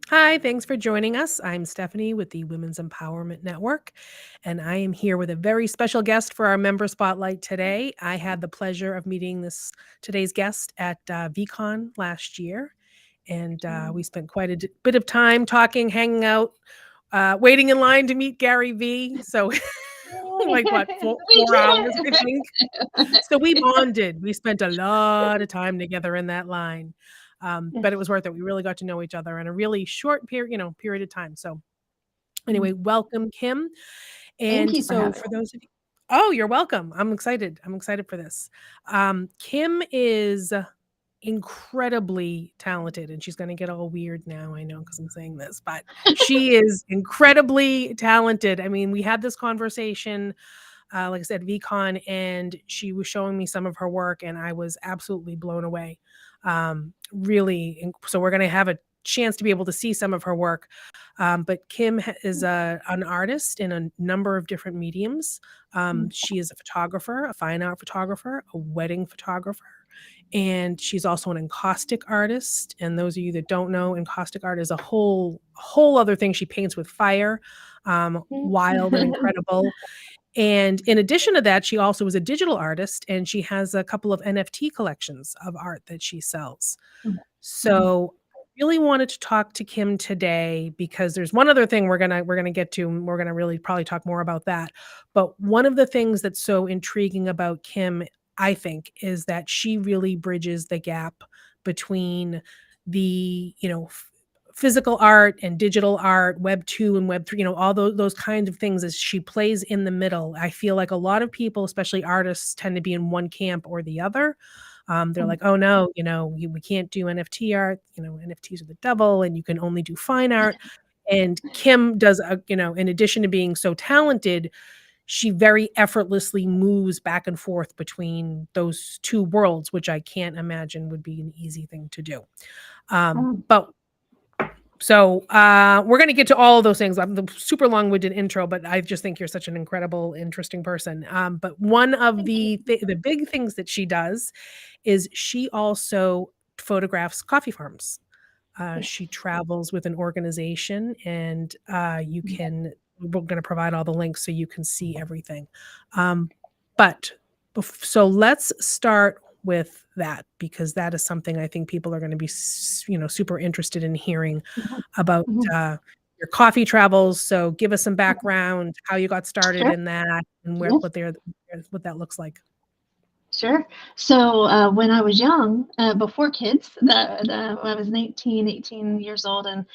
Hi, thanks for joining us. I'm Stephanie with the Women's Empowerment Network, and I am here with a very special guest for our member spotlight today. I had the pleasure of meeting today's guest at VCon last year, and we spent quite a bit of time talking, hanging out, waiting in line to meet Gary V. So, like what, We 4 hours, I did. think. So we bonded. We spent a lot of time together in that line. But it was worth it. We really got to know each other in a really short period of time. So anyway, welcome, Kim. Thank And you for so having for me. those of you, oh, you're welcome. I'm excited. I'm excited for this. Kim is incredibly talented, and she's going to get all weird now. I know because I'm saying this, but she is incredibly talented. I mean, we had this conversation like I said, VCon, and she was showing me some of her work, and I was absolutely blown away. Really, so we're going to have a chance to be able to see some of her work. But Kim is an artist in a number of different mediums. She is a photographer, a fine art photographer, a wedding photographer. And she's also an encaustic artist. And those of you that don't know, encaustic art is a whole other thing. She paints with fire, wild and incredible. And in addition to that, she also is a digital artist, and she has a couple of NFT collections of art that she sells. So I really wanted to talk to Kim today because there's one other thing we're gonna get to, and we're gonna really probably talk more about that. But one of the things that's so intriguing about Kim, I think, is that she really bridges the gap between the, physical art and digital art, web 2 and web 3, all those kinds of things as she plays in the middle. I feel like a lot of people, especially artists, tend to be in one camp or the other. They're like, oh no, we can't do NFT art. NFTs are the devil, and you can only do fine art. And Kim does, in addition to being so talented, she very effortlessly moves back and forth between those two worlds, which I can't imagine would be an easy thing to do. But so we're going to get to all of those things. I'm the super long-winded intro, but I just think you're such an incredible, interesting person. But one of the big things that she does is she also photographs coffee farms. She travels with an organization, and we're going to provide all the links so you can see everything. But so let's start with that, because that is something I think people are going to be, super interested in hearing about your coffee travels. So give us some background, how you got started Sure. in that, and Yes. what that looks like. Sure. So when I was young, before kids, when I was 18 years old, and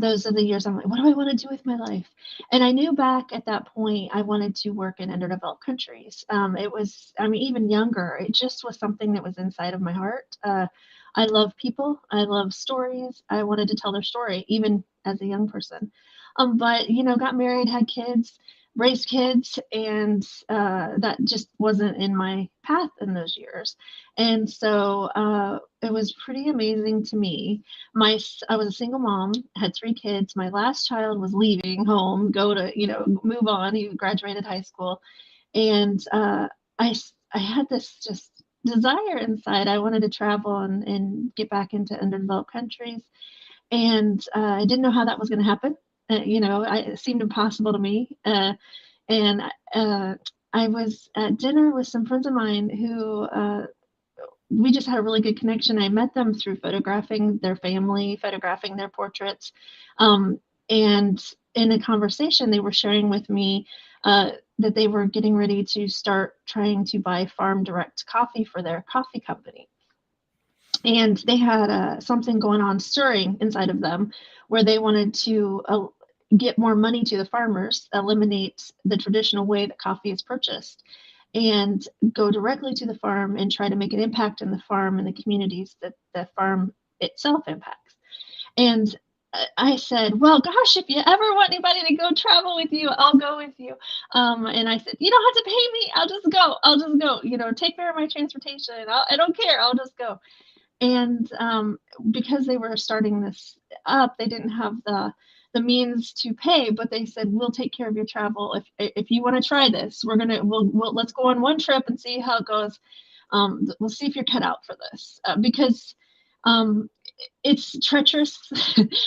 those are the years I'm like, what do I want to do with my life? And I knew back at that point I wanted to work in underdeveloped countries. It was, I mean, even younger, it just was something that was inside of my heart. I love people. I love stories. I wanted to tell their story, even as a young person. But, got married, had kids, raised kids, and that just wasn't in my path in those years. And so it was pretty amazing to me. I was a single mom, had 3 kids. My last child was leaving home, go to, move on. He graduated high school. And I had this just desire inside. I wanted to travel and get back into underdeveloped countries. And I didn't know how that was going to happen. It seemed impossible to me. And I was at dinner with some friends of mine who we just had a really good connection. I met them through photographing their family, photographing their portraits. And in a conversation, they were sharing with me that they were getting ready to start trying to buy farm direct coffee for their coffee company. And they had something going on stirring inside of them where they wanted to get more money to the farmers, eliminate the traditional way that coffee is purchased, and go directly to the farm and try to make an impact in the farm and the communities that the farm itself impacts. And I said, well, gosh, if you ever want anybody to go travel with you, I'll go with you. And I said, you don't have to pay me. I'll just go. I'll just go. Take care of my transportation. I don't care. I'll just go. And because they were starting this up, they didn't have the means to pay, but they said, we'll take care of your travel. If you want to try this, we'll let's go on one trip and see how it goes. We'll see if you're cut out for this, because it's treacherous.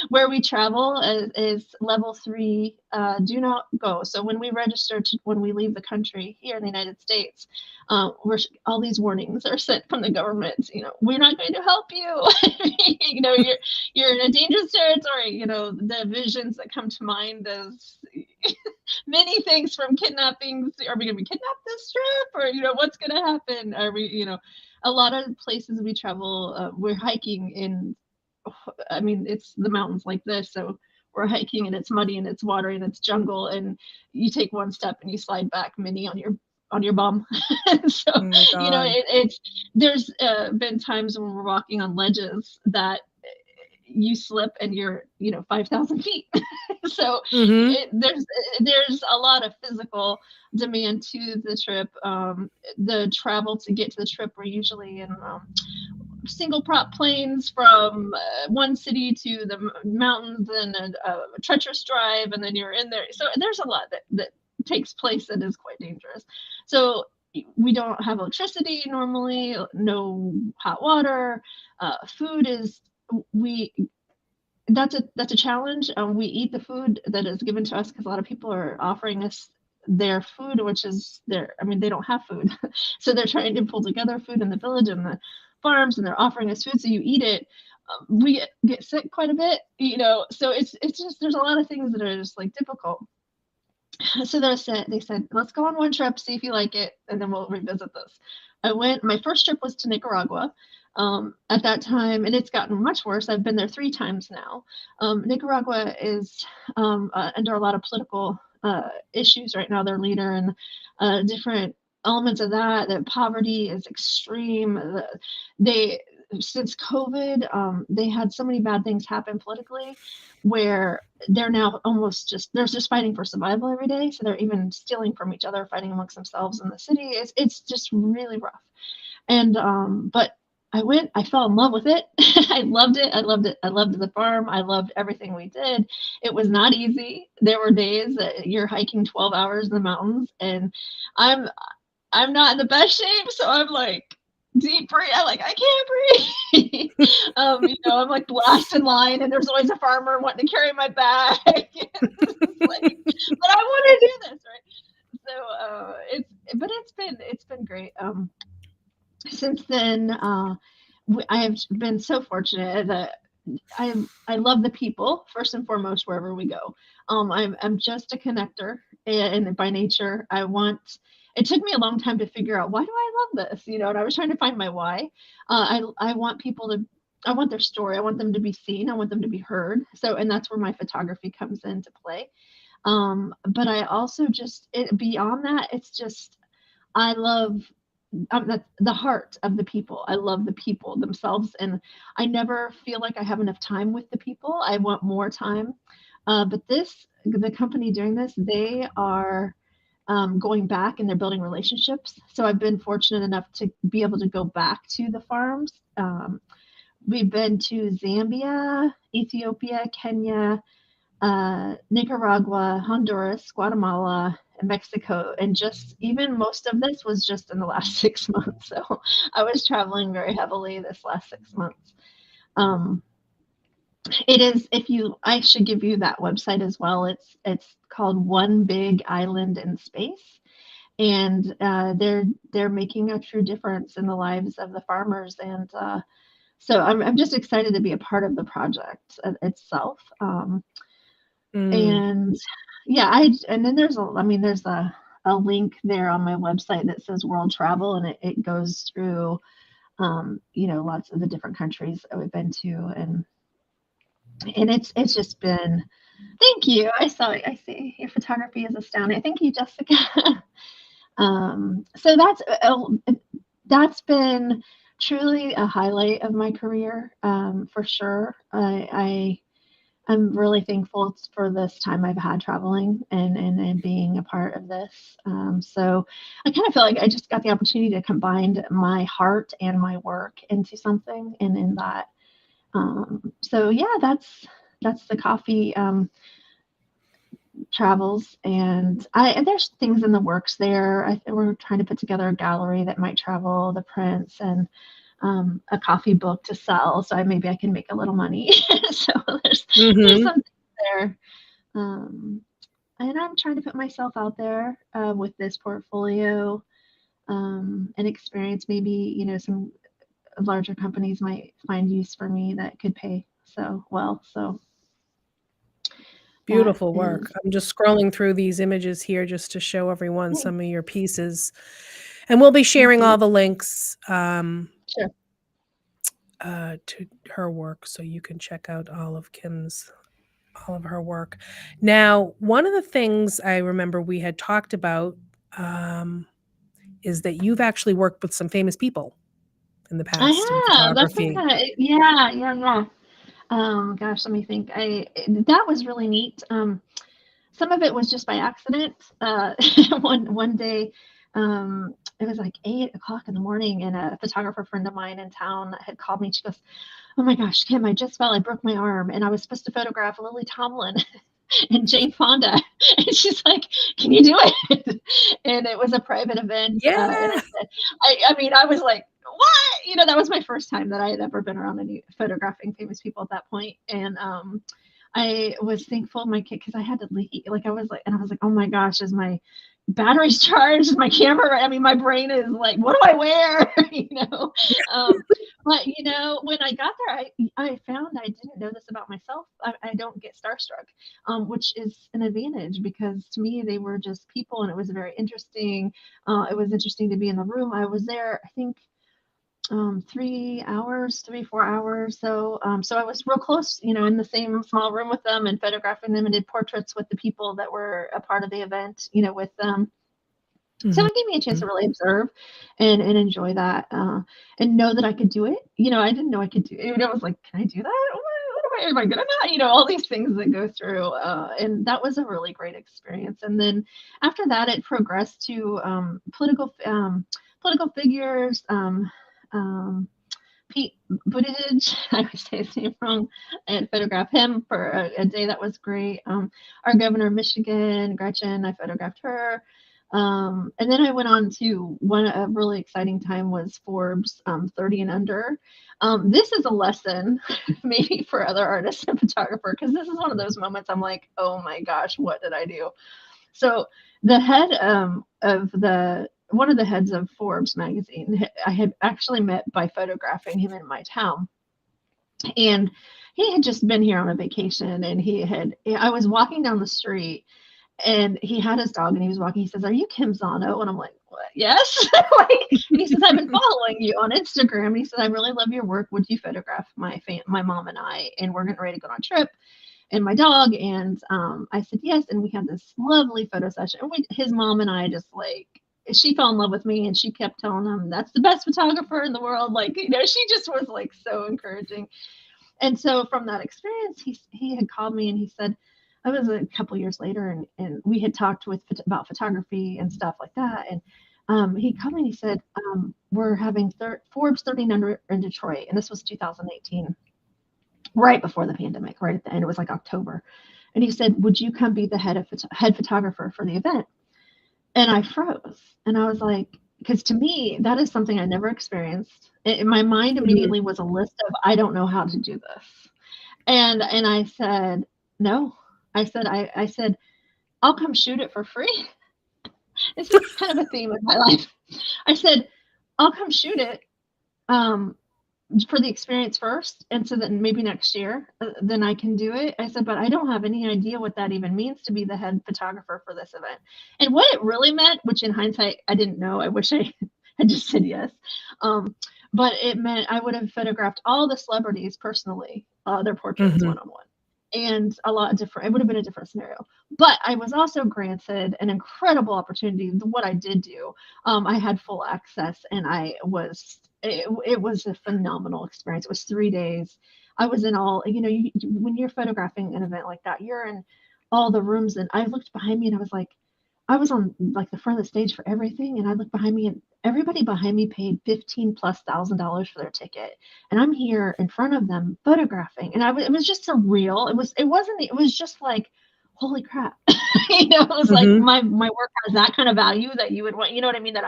Where we travel is level 3. Do not go. So when we register when we leave the country here in the United States, all these warnings are sent from the government. We're not going to help you. You're in a dangerous territory. The visions that come to mind is many things from kidnappings. Are we going to be kidnapped this trip, or what's going to happen? Are we, a lot of places we travel, we're hiking in, I mean, it's the mountains like this, so we're hiking and it's muddy and it's watery and it's jungle, and you take one step and you slide back mini on your bum. So Oh my God. there's been times when we're walking on ledges that you slip and you're 5,000 feet. So Mhm. there's a lot of physical demand to the trip. The travel to get to the trip, we're usually in single prop planes from one city to the mountains, and a treacherous drive, and then you're in there. So there's a lot that takes place that is quite dangerous. So we don't have electricity normally, no hot water. Food is we that's a challenge. We eat the food that is given to us because a lot of people are offering us their food, which is I mean, they don't have food, so they're trying to pull together food in the village and the farms, and they're offering us food, so you eat it. We get sick quite a bit, so it's just there's a lot of things that are just like difficult. So they said, let's go on one trip, see if you like it, and then we'll revisit this. My first trip was to Nicaragua. At that time, and it's gotten much worse. I've been there 3 times now. Nicaragua is under a lot of political issues right now. Their leader and different elements of that poverty is extreme. They Since COVID, they had so many bad things happen politically, where they're now they're just fighting for survival every day. So they're even stealing from each other, fighting amongst themselves in the city. It's just really rough. And but I fell in love with it. I loved it. I loved it. I loved the farm. I loved everything we did. It was not easy. There were days that you're hiking 12 hours in the mountains, and I'm I'm not in the best shape, so I'm like deep breathe. I can't breathe. I'm like last in line, and there's always a farmer wanting to carry my bag. But I want to do this, right? So it's been great. Since then, I have been so fortunate that I love the people first and foremost wherever we go. I'm just a connector, and by nature, I want. It took me a long time to figure out why do I love this, and I was trying to find my why. I want people to. I want their story. I want them to be seen. I want them to be heard. So, and that's where my photography comes into play. But I also beyond that, it's just I love the heart of the people. I love the people themselves, and I never feel like I have enough time with the people. I want more time. But the company doing this, they are going back and they're building relationships. So I've been fortunate enough to be able to go back to the farms. We've been to Zambia, Ethiopia, Kenya, Nicaragua, Honduras, Guatemala, and Mexico. And just even most of this was just in the last 6 months. So I was traveling very heavily this last 6 months. Um, it is, I should give you that website as well. It's called One Big Island in Space. And they're making a true difference in the lives of the farmers. And so I'm just excited to be a part of the project itself. Mm. And yeah, and then there's a link there on my website that says world travel, and it goes through lots of the different countries that we've been to, and it's just been. Thank you. I see your photography is astounding. Thank you, Jessica. So that's been truly a highlight of my career, for sure. I'm really thankful for this time I've had traveling and being a part of this. So I kind of feel like I just got the opportunity to combine my heart and my work into something, and in that. So yeah, that's the coffee travels, and there's things in the works there. We're trying to put together a gallery that might travel the prints, and a coffee book to sell, so maybe I can make a little money. So there's Mhm. something there. Um, and I'm trying to put myself out there with this portfolio and experience. Maybe some larger companies might find use for me that could pay so well. So that Beautiful is work. I'm just scrolling through these images here just to show everyone hey, some of your pieces, and we'll be thank sharing you. all the links, Sure. to her work so you can check out all of her work. Now, one of the things I remember we had talked about, um, is that you've actually worked with some famous people in the past in I have. That's what photography. kind of yeah, yeah, yeah. Gosh, let me think. That was really neat. Some of it was just by accident. One day, it was like 8 o'clock in the morning, and a photographer friend of mine in town had called me. She goes, "Oh my gosh, Kim, I just fell. I broke my arm, and I was supposed to photograph Lily Tomlin and Jane Fonda." And she's like, "Can you do it?" And it was a private event. And I Yeah. said, I mean, I was like, "What?" That was my first time that I had ever been around any photographing famous people at that point. And I was thankful my kid because I had to leave. I was like, oh my gosh, is my batteries charged? Is my camera? I mean, my brain is like, what do I wear? Um, but when I got there, I found I didn't know this about myself. I don't get starstruck, which is an advantage because to me they were just people, and it was very interesting. It was interesting to be in the room. I was there, I think 3 hours, 4 hours. So I was real close, in the same small room with them and photographing them and did portraits with the people that were a part of the event, with them. So Mhm. it gave me a chance to really observe and enjoy that and know that I could do it. I didn't know I could do it. I was like, can I do that? Am I good at that? All these things that go through. And that was a really great experience. And then after that, it progressed to political figures. Um, Pete Buttigieg, I always say his name wrong, and photographed him for a day that was great. Our governor of Michigan, Gretchen, I photographed her. And then I went on to a really exciting time was Forbes 30 and under. This is a lesson maybe for other artists and photographers because this is one of those moments I'm like, oh my gosh, what did I do? So the head of the one of the heads of Forbes magazine, I had actually met by photographing him in my town, and he had just been here on a vacation, and I was walking down the street, and he had his dog, and he was walking. He says, "Are you Kim Zahnow?" And I'm like, "What? Yes." And he says, "I've been following you on Instagram." And he said, "I really love your work. Would you photograph my mom and I? And we're getting ready to go on a trip." And my dog. And I said yes, and we had this lovely photo session. And his mom and I just like she fell in love with me, and she kept telling him that's the best photographer in the world. Like she just was like so encouraging. And so from that experience, he had called me and he said, I was a couple years later, and we had talked about photography and stuff like that. And he called me and he said, we're having Forbes 30 under in Detroit, and this was 2018, right before the pandemic, right at the end. It was like October. And he said, would you come be the head photographer for the event? And I froze. And I was like, because to me, that is something I never experienced. My mind Mhm. immediately was a list of, I don't know how to do this. And I said, no. I said, I'll come shoot it for free. This is kind of a theme of my life. I said, I'll come shoot it. Um, for the experience first, and so that maybe next year then I can do it. I said, but I don't have any idea what that even means to be the head photographer for this event and what it really meant, which in hindsight I didn't know. I wish I had just said yes. But it meant I would have photographed all the celebrities personally, their portraits Mhm. one-on-one, and a lot different. It would have been a different scenario, but I was also granted an incredible opportunity. What I did do, I had full access, and it was a phenomenal experience. It was 3 days. I was in all, when you're photographing an event like that, you're in all the rooms. And I looked behind me and I was like, I was on like the front of the stage for everything. And I looked behind me and everybody behind me paid 15,000+ for their ticket. And I'm here in front of them photographing. And it was just surreal. It was just like, holy crap. It was like Mhm. my work has that kind of value that you would want, you know what I mean? That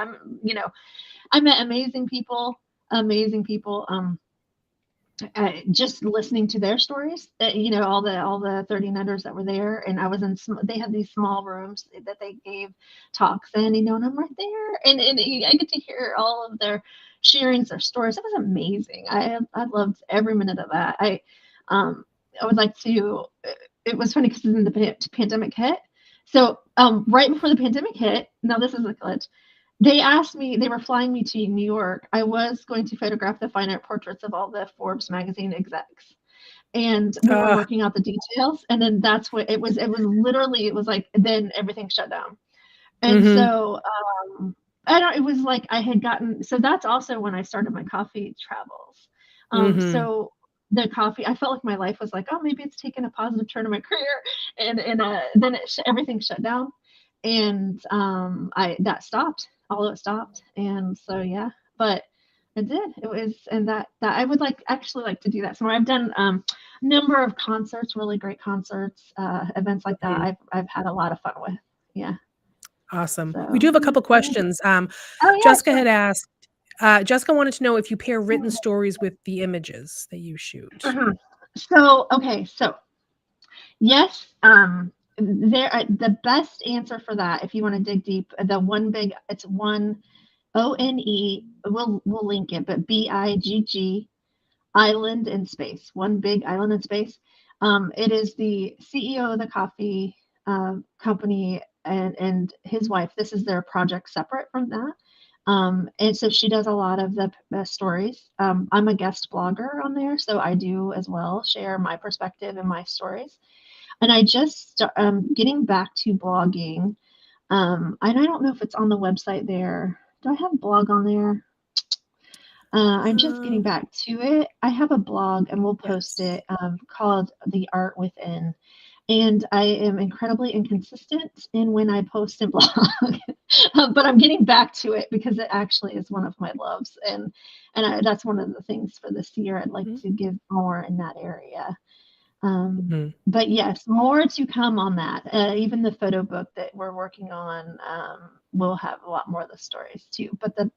I met amazing people. amazing people. Just listening to their stories, all the 39ers that were there, and I was in. They had these small rooms that they gave talks in, and I'm right there, and I get to hear all of their sharings, their stories. It was amazing. I loved every minute of that. Um I would like to. It was funny because then the pandemic hit. So right before the pandemic hit, now this is a glitch. They asked me, they were flying me to New York. I was going to photograph the fine art portraits of all the Forbes magazine execs. And we were Uh, working out the details. And then that's what it was. It was literally, it was like, then everything shut down. And mhm, so I don't, it was like I had gotten, so that's also when I started my coffee travels. mhm. So the coffee, I felt like my life was like, oh, maybe it's taken a positive turn in my career. And then everything shut down. And that stopped, all of it stopped. And so, yeah, but it did. It was, and that I would actually like to do that. So I've done number of concerts, really great concerts, events like that. Mhm. I've had a lot of fun with. Yeah. Awesome. We do So, have a couple questions. oh yeah, Jessica sure. had asked, Jessica wanted to know if you pair written stories with the images that you shoot. So okay, so yes, the best answer for that, if you want to dig deep, the one big, it's one ONE. We'll link it, but BIGG island in space, one big island in space. It is the CEO of the coffee company and his wife. This is their project separate from that. And so she does a lot of the stories. I'm a guest blogger on there, so I do as well share my perspective and my stories. And I just getting back to blogging. And I don't know if it's on the website there. Do I have a blog on there? I'm just getting Um, back to it. I have a blog and we'll post yes. it called The Art Within. And I am incredibly inconsistent in when I post and blog, but I'm getting back to it because it actually is one of my loves, and that's one of the things for this year. I'd like Mhm. to give more in that area. Um, Mhm. but yes, more to come on that. Even the photo book that we're working on will have a lot more of the stories too. But the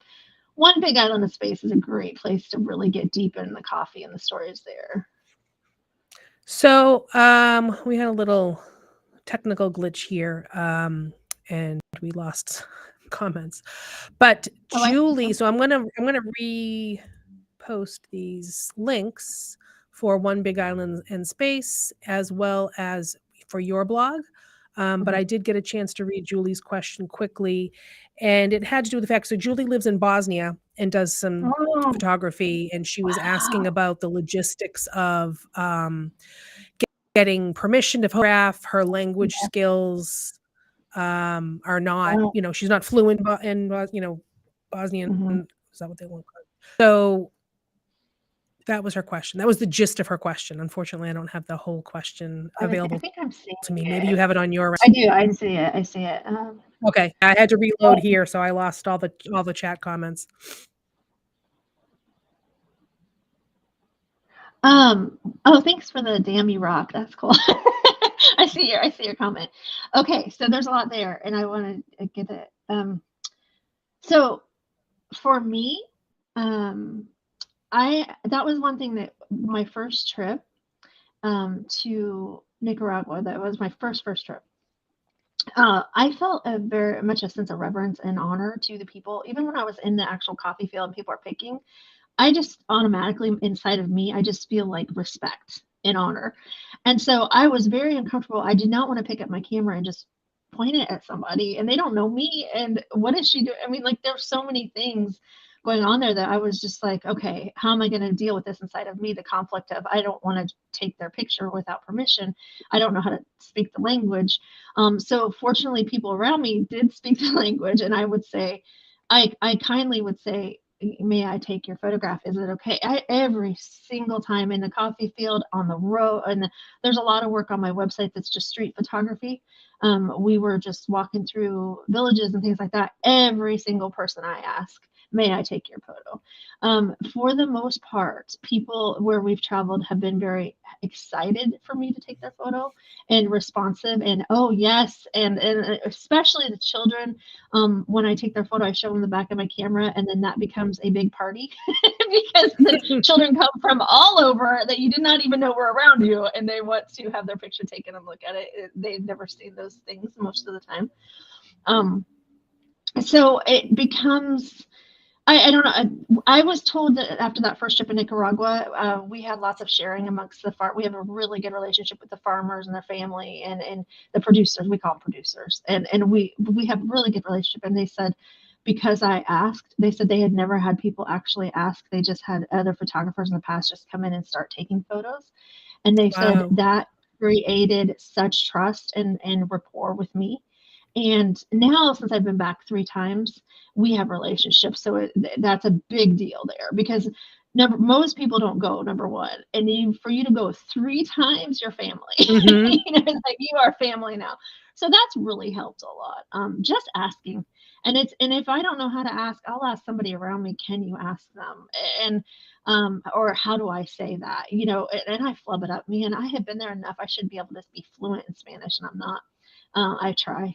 one big island of space is a great place to really get deep in the coffee and the stories there. So, we had a little technical glitch here, and we lost comments. But Oh, I think Julie, so. so I'm gonna repost these links for One Big Island in Space as well as for your blog. But Mhm. I did get a chance to read Julie's question quickly, and it had to do with the fact so Julie lives in Bosnia and does some Oh, photography, and she was asking wow. about the logistics of getting permission to photograph. Her language Yeah. skills are not, Wow. she's not fluent in, Bosnian. Mhm. Is that what they want? So that was her question. That was the gist of her question. Unfortunately, I don't have the whole question I available think I'm seeing to me. Maybe it. you have it on your I end. do. I see it. I see it. Okay, I had to reload Oh, here, so I lost all the chat comments. um, oh, thanks for the damn you rock. That's cool. I see your comment. Okay, so there's a lot there, and I want to get it. So for me, um, I that was one thing that my first trip to Nicaragua. That was my first trip. I felt a very much a sense of reverence and honor to the people, even when I was in the actual coffee field and people are picking. I just automatically inside of me, I just feel like respect and honor. And so I was very uncomfortable. I did not want to pick up my camera and just point it at somebody and they don't know me. And what is she doing? I mean, like there's so many things going on there that I was just like, okay, how am I going to deal with this inside of me? The conflict of I don't want to take their picture without permission. I don't know how to speak the language. So fortunately, people around me did speak the language, and I would say, I kindly would say, may I take your photograph? Is it okay? Every single time in the coffee field, on the road, and there's a lot of work on my website that's just street photography. We were just walking through villages and things like that. Every single person I ask, may I take your photo? For the most part, people where we've traveled have been very excited for me to take their photo and responsive and oh yes, and especially the children. When I take their photo, I show them the back of my camera, and then that becomes a big party because the children come from all over that you did not even know were around you, and they want to have their picture taken and look at it. They've never seen those things most of the time. Um, so it becomes I don't know. I was told that after that first trip in Nicaragua, we had lots of sharing amongst the farm. We have a really good relationship with the farmers and their family and the producers. We call them producers, and we have a really good relationship. And they said because I asked, they said they had never had people actually ask. They just had other photographers in the past just come in and start taking photos, and they said Wow. that created such trust and rapport with me. And now, since I've been back 3 times, we have relationships. So that's a big deal there because most people don't go, number one. And for you to go 3 times, your family. Mhm. It's like you are family now. So that's really helped a lot. Just asking. And if I don't know how to ask, I'll ask somebody around me, can you ask them? And or how do I say that? And I flub it up. Man, I have been there enough. I should be able to be fluent in Spanish, and I'm not. I try.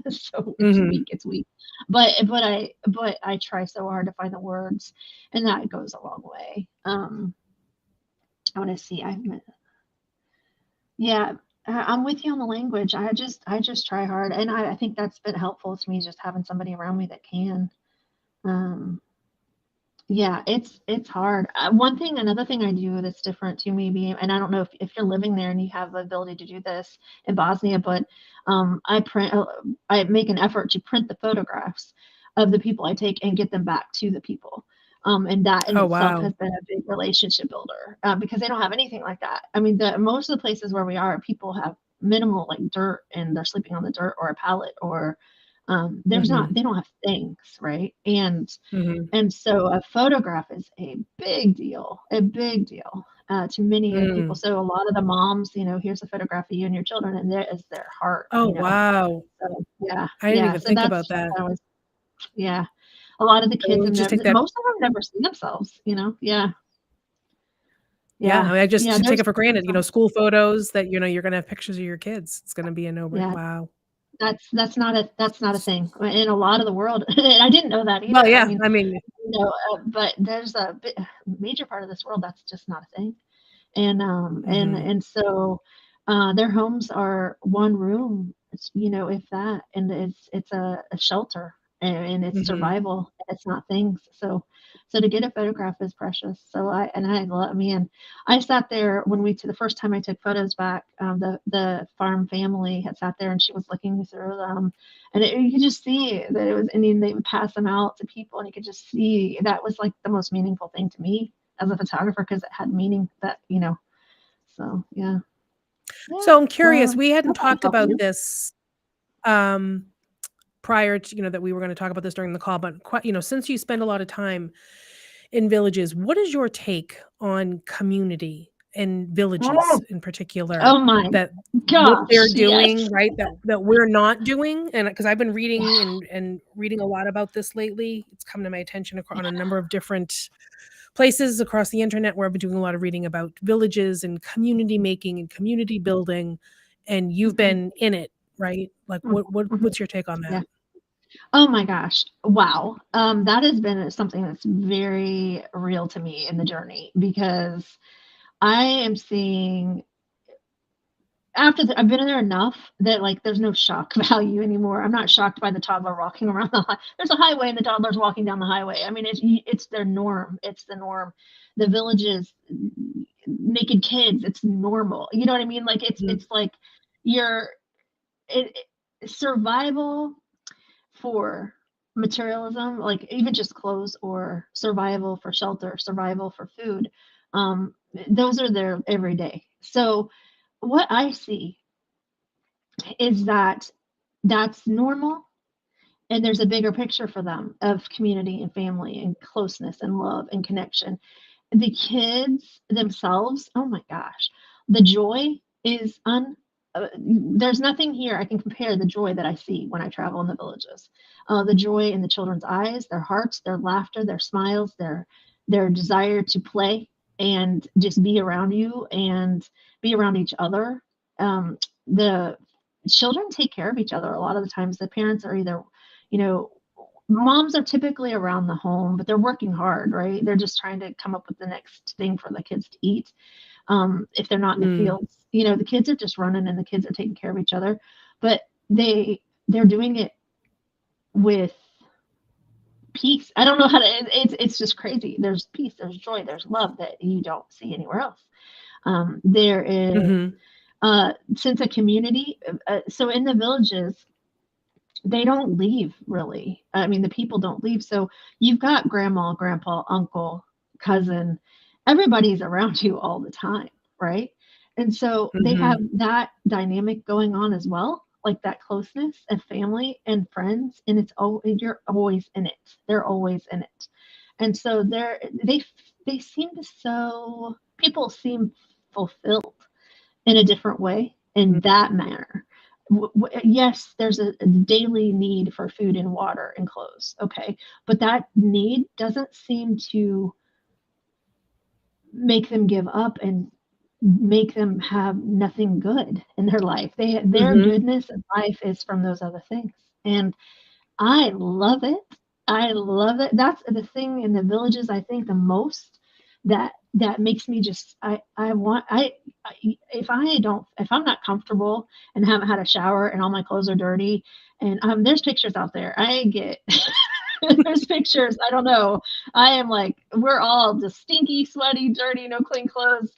So it's Mhm. weak, it's weak. But I try so hard to find the words, and that goes a long way. I want to see. Yeah, I'm with you on the language. I just try hard, and I think that's been helpful to me, just having somebody around me that can. Um, Yeah, it's hard. Another thing I do that's different to maybe, and I don't know if you're living there and you have the ability to do this in Bosnia, but I make an effort to print the photographs of the people I take and get them back to the people. And that in Oh, itself wow. has been a big relationship builder because they don't have anything like that. I mean, most of the places where we are, people have minimal like dirt and they're sleeping on the dirt or a pallet or Mhm. they don't have things, right? Mhm. And so a photograph is a big deal to many of the people. Mm. So a lot of the moms, here's a photograph of you and your children, and there is their Oh, wow. So yeah, I didn't yeah. even So think that's about that. that was yeah. A lot of the kids So have just never, take that. most of them never seen themselves. Yeah, Yeah, I yeah, mean, I just yeah. should take There's it for granted, school photos that, you're gonna have pictures of your kids. It's gonna be a no-brainer. yeah. Wow. That's not a thing in a lot of the world, and I didn't know that Well, either. I yeah, mean, I mean. but there's major part of this world that's just not a thing. Mhm. And so their homes are one room, if that, and it's a shelter, and it's Mhm. survival, and it's not things. So to get a photograph is precious. So I love me, and I sat there when the first time I took photos back. The farm family had sat there, and she was looking through them, and you could just see that it was. I mean, they would pass them out to people, and you could just see that was like the most meaningful thing to me as a photographer because it had meaning that. So yeah, yeah. So I'm Well, curious, we hadn't hope I talked help about you. this, um, prior to, that we were gonna talk about this during the call, but since you spend a lot of time in villages, what is your take on community and villages Oh, in particular oh my that what they're gosh, yes. doing, right, that we're not doing? And because 'cause I've been reading and reading a lot about this lately. It's come to my attention on a number of different places across the internet where I've been doing a lot of reading about villages and community making and community building, and you've Mhm, been in it, right? Like, mhm, mhm, what's your take on that? yeah. Oh my gosh. Wow. That has been something that's very real to me in the journey because I am seeing I've been in there enough that like there's no shock value anymore. I'm not shocked by the toddler walking around there's a highway and the toddler's walking down the highway. I mean, it's their norm. It's the norm. The villages, naked kids, it's normal. You know what I mean? Like Mhm, it's like you're it, survival for materialism, like even just clothes or survival for shelter, survival for food. Um, those are their everyday. So what I see is that that's normal, and there's a bigger picture for them of community and family and closeness and love and connection. The kids themselves, oh my gosh, the joy is unbelievable. there's nothing here I can compare the joy that I see when I travel in the villages. The joy in the children's eyes, their hearts, their laughter, their smiles, their desire to play and just be around you and be around each other. The children take care of each other a lot of the times. The parents are either, you know, moms are typically around the home, but they're working hard, right? They're just trying to come up with the next thing for the kids to eat. If they're not in the Mm. fields, the kids are just running and the kids are taking care of each other, but they're doing it with peace. I don't know how to, it's just crazy. There's peace, there's joy, there's love that you don't see anywhere else. There is Mhm. sense of community. So in the villages, they don't leave really. I mean, the people don't leave. So you've got grandma, grandpa, uncle, cousin, everybody's around you all the time, right? And so they have Mhm. that dynamic going on as well, like that closeness of family and friends. And you're always in it. They're always in it. And so they seem to people seem fulfilled in a different way in Mhm. that manner. Yes, there's a daily need for food and water and clothes, okay, but that need doesn't seem to make them give up and make them have nothing good in their life. Their Mhm. goodness in life is from those other things, and I love it. I love it. That's the thing in the villages, I think the most that makes me just I want if I'm not comfortable and haven't had a shower and all my clothes are dirty and there's pictures out there. I get there's pictures. I don't know. I am like we're all just stinky, sweaty, dirty, no clean clothes.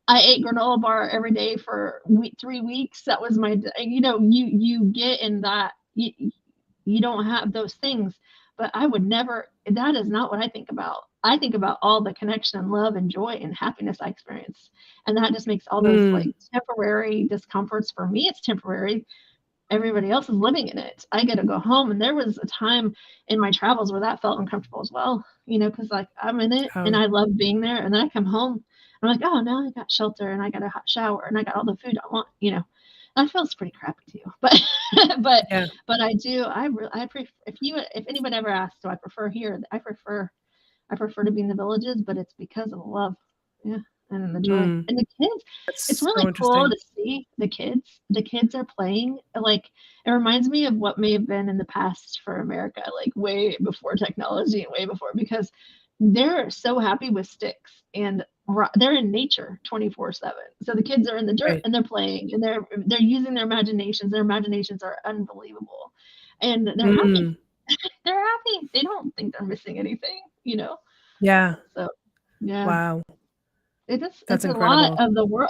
I ate granola bar every day for 3 weeks. That was you get in that you don't have those things. But I would never, that is not what I think about. I think about all the connection and love and joy and happiness I experience. And that just makes all those like Mm. temporary discomforts for me, it's temporary. Everybody else is living in it. I get to go home. And there was a time in my travels where that felt uncomfortable as well, because like I'm in it and Oh, I love being there. And then I come home. I'm like, oh, now I got shelter and I got a hot shower and I got all the food I want. That feels pretty crappy too. But but yeah. but I do. I prefer if anyone ever asks, do I prefer here? I prefer to be in the villages, but it's because of the love, yeah, and the joy Mm. and the kids. It's That's so really cool interesting. to see the kids. The kids are playing like it reminds me of what may have been in the past for America, like way before technology and way before because they're so happy with sticks and they're in nature 24/7. So the kids are in the dirt Right. and they're playing and they're using their imaginations. Their imaginations are unbelievable, and they're happy. Mm. They're happy. They don't think they're missing anything. Yeah. So yeah, Wow. it's That's a lot incredible. of the world.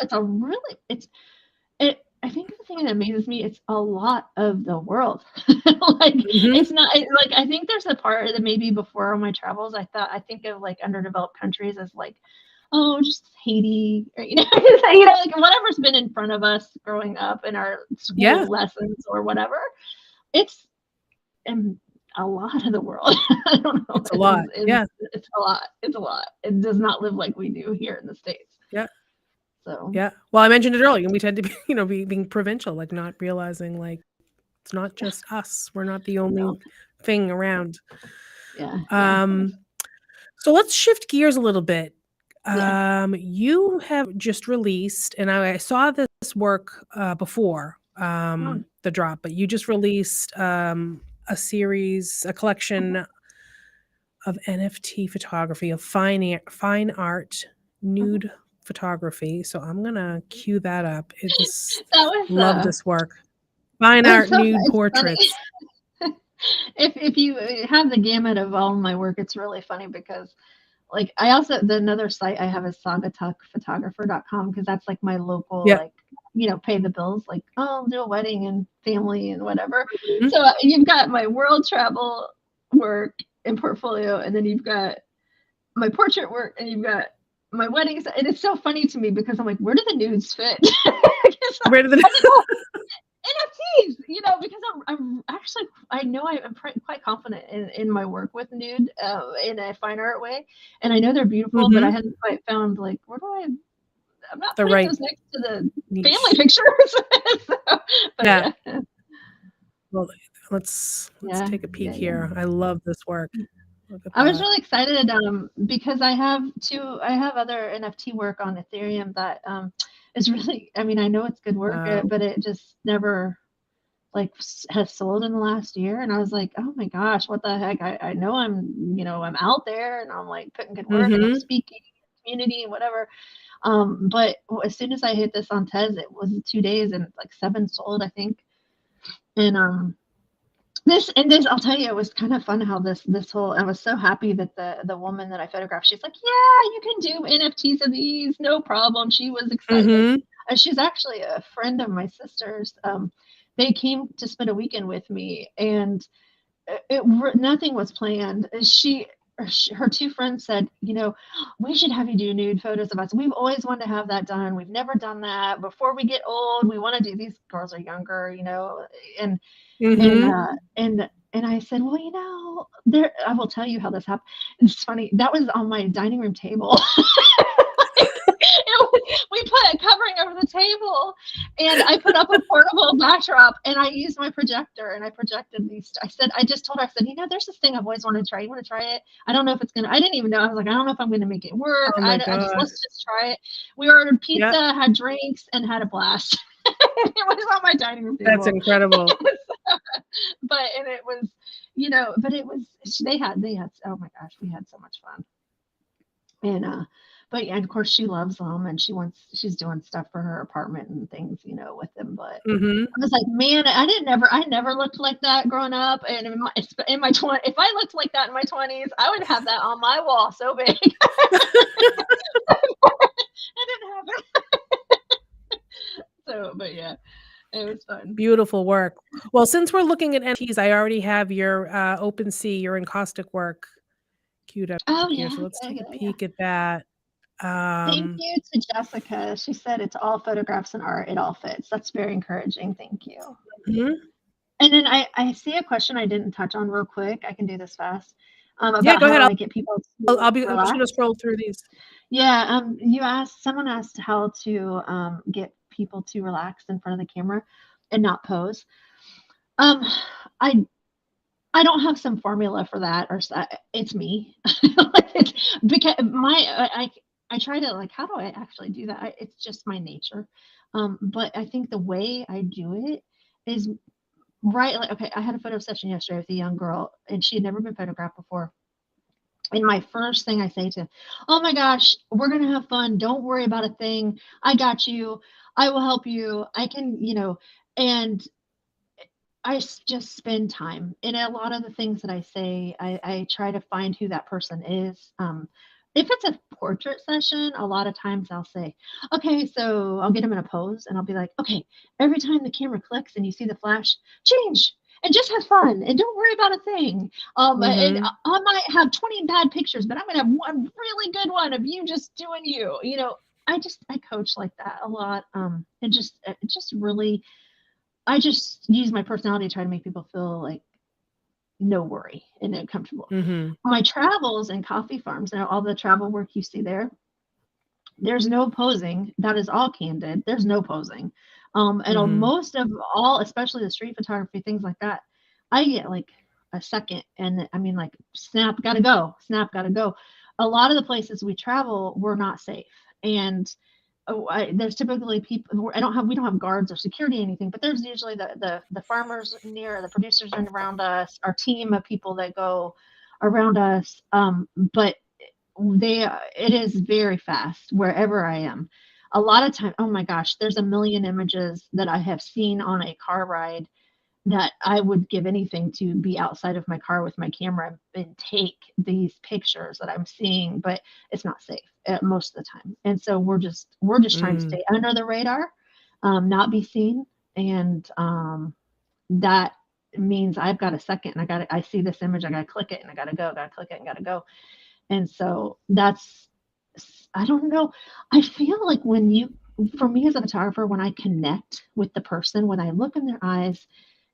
I think the thing that amazes me, it's a lot of the world. Like Mhm. it's not like I think there's a part that maybe before on my travels I think of like underdeveloped countries as like, oh, just Haiti or like whatever's been in front of us growing up in our Yeah. school lessons or whatever. It's in a lot of the world. I don't know. It's a lot. Yeah. It's a lot. It's a lot. It does not live like we do here in the States. Yeah. So Yeah. Well, I mentioned it earlier, we tend to be, being provincial, like, not realizing, like, it's not just us. We're not the no, only thing around. yeah, yeah, Um, so let's shift gears a little bit. yeah. You have just released, and I saw this work, before, Oh, the drop, but you just released, a collection of NFT photography, of fine art, mhm. nude photography, so I'm gonna cue that up. That was Love this work. Fine art, nude it's funny. portraits. If you have the gamut of all my work, it's really funny because like I also another site I have is saugatuckphotographer.com because that's like my local Yep. like pay the bills like oh I'll do a wedding and family and whatever. Mhm. So you've got my world travel work and portfolio, and then you've got my portrait work, and you've got my weddings. And it's so funny to me because I'm like, where do the nudes fit? Because Right at the I think, oh, NFTs, because I'm actually, I know I'm quite confident in my work with nude in a fine art way. And I know they're beautiful, but I Mhm. hadn't quite found like, where do I I'm not the putting right those next to the family niche. pictures. So, but Yeah. yeah, Well, let's yeah, take a peek yeah, yeah. here. I love this work. Look at I was that. really excited because I have other NFT work on Ethereum that is really, I mean, I know it's good work, Wow. but it just never like has sold in the last year. And I was like, oh my gosh, what the heck? I know I'm out there and I'm like putting good work and I'm Mhm. speaking community and whatever. But as soon as I hit this on Tez, it was 2 days and like 7 sold, I think. And this I'll tell you, it was kind of fun how this whole I was so happy that the woman that I photographed, she's like, yeah, you can do NFTs of these, no problem. She was excited. Mhm. She's actually a friend of my sister's. They came to spend a weekend with me, and nothing was planned. Her two friends said, we should have you do nude photos of us. We've always wanted to have that done. We've never done that. Before we get old, we want to do. These girls are younger, and and Mhm. and I said, well, there. I will tell you how this happened. It's funny. That was on my dining room table. We put a covering over the table, and I put up a portable backdrop, and I used my projector, and I projected these. I just told her, I said, there's this thing I've always wanted to try. You want to try it? I don't know if it's gonna. I didn't even know. I was like, I don't know if I'm gonna make it work. Oh my I just god. let's just try it. We ordered Yep. pizza, had drinks, and had a blast. It was on my dining room That's table. incredible. And it was, but it was they had oh my gosh, we had so much fun. And but yeah, and of course she loves them and she's doing stuff for her apartment and things, with them. But Mhm. I was like, man, I never looked like that growing up. And in my 20s, if I looked like that in my 20s, I would have that on my wall so big. I didn't have it. So, but yeah, it was fun. Beautiful work. Well, since we're looking at NFTs, I already have your OpenSea, your encaustic work queued up Oh here. yeah, So let's yeah, take a yeah, yeah. peek at that. Thank Um, you to Jessica. She said it's all photographs and art. It all fits. That's very encouraging. Thank you. mhm. And then I see a question I didn't touch on real quick. I can do this fast. Yeah, About go how ahead. do I'll I get people I'll to I'll be I'm just relax? gonna scroll through these. Yeah, someone asked how to get people to relax in front of the camera and not pose. Um, I I don't have some formula for that, it's me. Like, because I try to like, how do I actually do that? It's just my nature. But I think the way I do it is right. Like, okay, I had a photo session yesterday with a young girl, and she had never been photographed before. And my first thing I say to, oh my gosh, we're gonna have fun. Don't worry about a thing. I got you. I will help you. I can, and just spend time. And a lot of the things that I say, I try to find who that person is. If it's a portrait session, a lot of times I'll say, okay, so I'll get them in a pose and I'll be like, okay, every time the camera clicks and you see the flash, change and just have fun and don't worry about a thing. And Mhm. I might have 20 bad pictures, but I'm going to have one really good one of you just doing you. I coach like that a lot. And just really I just use my personality to try to make people feel like no worry and they're comfortable. Mhm. My travels and coffee farms, and all the travel work you see there, there's no posing. That is all candid. There's no posing. And on Mhm. most of all, especially the street photography, things like that, I get like a second. And I mean, like, snap, gotta go, snap, gotta go. A lot of the places we travel, we're not safe. And there's typically people. We don't have guards or security or anything, but there's usually the farmers near the producers around us, our team of people that go around us. But it is very fast wherever I am. A lot of time, oh my gosh, there's a million images that I have seen on a car ride that I would give anything to be outside of my car with my camera and take these pictures that I'm seeing, but it's not safe most of the time. And so we're just trying to Mm. stay under the radar, not be seen, and that means I've got a second, and I see this image, I gotta click it, and I gotta go, gotta click it, and gotta go. And so I don't know. I feel like for me as a photographer, when I connect with the person, when I look in their eyes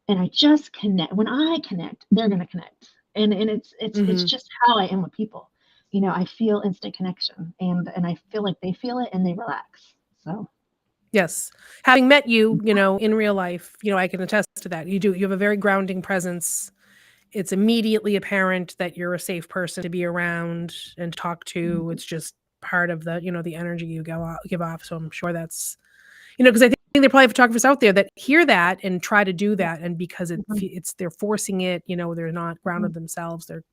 and I just connect. When I connect, they're going to connect, and it's Mhm. just how I am with people. I feel instant connection, and I feel like they feel it and they relax. So, Yes. Having met you, in real life, I can attest to that. You have a very grounding presence. It's immediately apparent that you're a safe person to be around and talk to. It's just part of the energy you give off. So I'm sure that's, because I think there are probably photographers out there that hear that and try to do yeah. that. And because Mhm. they're forcing it, they're not Mhm. grounded themselves. They're,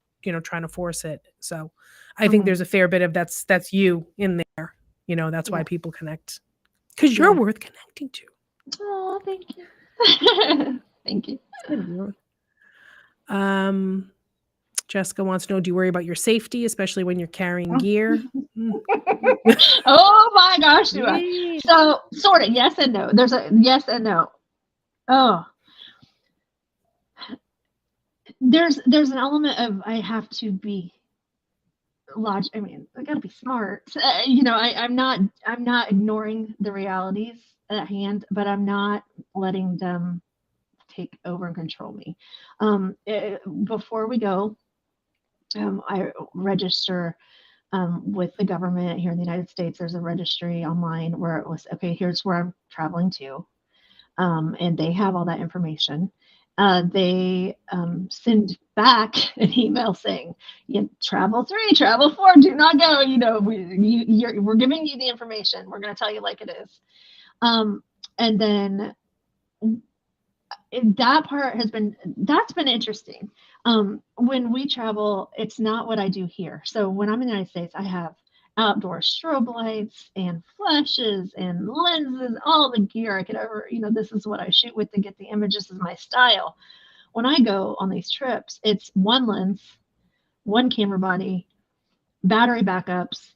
trying to force it. So I think Mhm. there's a fair bit of that's you in there. That's why Yeah. people connect because you're Yeah. worth connecting to. Oh, thank you. Thank you. Good. Um, Jessica wants to know, do you worry about your safety, especially when you're carrying gear? Mm. Oh my gosh, do I? Yeah. So, sort of yes and no. There's a yes and no. Oh, there's an element of I have to be logic. I mean, I gotta be smart. I'm not ignoring the realities at hand, but I'm not letting them take over and control me. Before we go, I register with the government here in the United States. There's a registry online where it was okay. Here's where I'm traveling to, and they have all that information. They send back an email saying, travel 3, travel 4, do not go. We're giving you the information. We're going to tell you like it is. And then that part that's been interesting. When we travel, it's not what I do here. So when I'm in the United States, I have outdoor strobe lights and flashes and lenses, all the gear I could ever, this is what I shoot with to get the images. This is my style. When I go on these trips, it's one lens, one camera body, battery backups,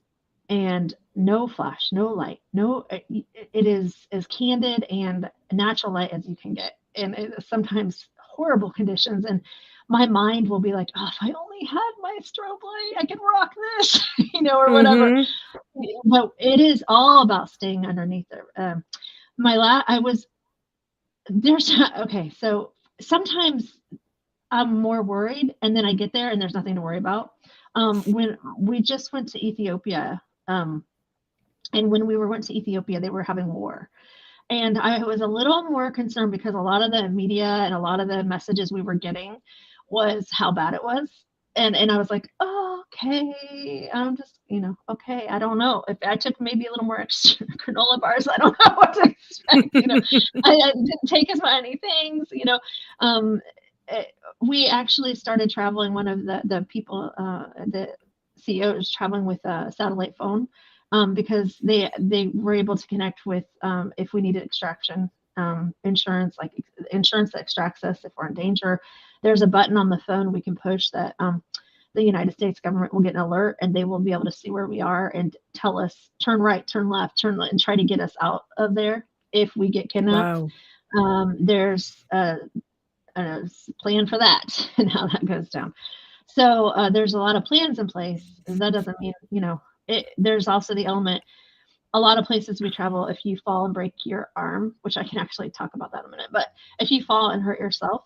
and no flash, no light, no. It is as candid and natural light as you can get, and sometimes horrible conditions. And my mind will be like, oh, if I only had my strobe light, I could rock this, or whatever. Mm-hmm. But it is all about staying underneath it. I was there's okay. So sometimes I'm more worried, and then I get there and there's nothing to worry about. When we just went to Ethiopia, and when we went to Ethiopia, they were having war, and I was a little more concerned because a lot of the media and a lot of the messages we were getting was how bad it was, and I was like, oh, okay, I'm just okay, I don't know if I took maybe a little more extra granola bars, I don't know what to expect. I didn't take as many things. Um, it, we actually started traveling. One of the people, the CEO, is traveling with a satellite phone, because they were able to connect with, if we needed extraction, insurance, like insurance that extracts us if we're in danger. There's a button on the phone we can push that, the United States government will get an alert, and they will be able to see where we are and tell us turn right, turn left, turn left, and try to get us out of there if we get kidnapped. Wow. There's a plan for that and how that goes down. So there's a lot of plans in place. That doesn't mean, there's also the element, a lot of places we travel, if you fall and break your arm, which I can actually talk about that in a minute, but if you fall and hurt yourself,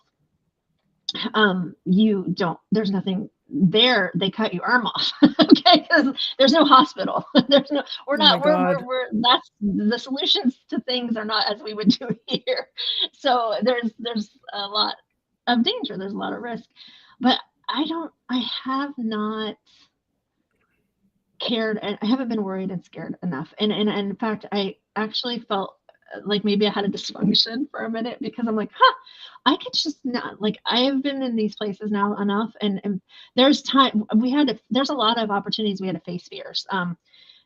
you don't, there's nothing there. They cut your arm off. Okay. Because there's no hospital. There's no, we're Oh my not, God. that's the solutions to things are not as we would do here. So there's a lot of danger. There's a lot of risk, but I have not cared, and I haven't been worried and scared enough. And in fact, I actually felt like maybe I had a dysfunction for a minute, because I'm like, huh, I could just not, like, I have been in these places now enough, and there's time there's a lot of opportunities we had to face fears.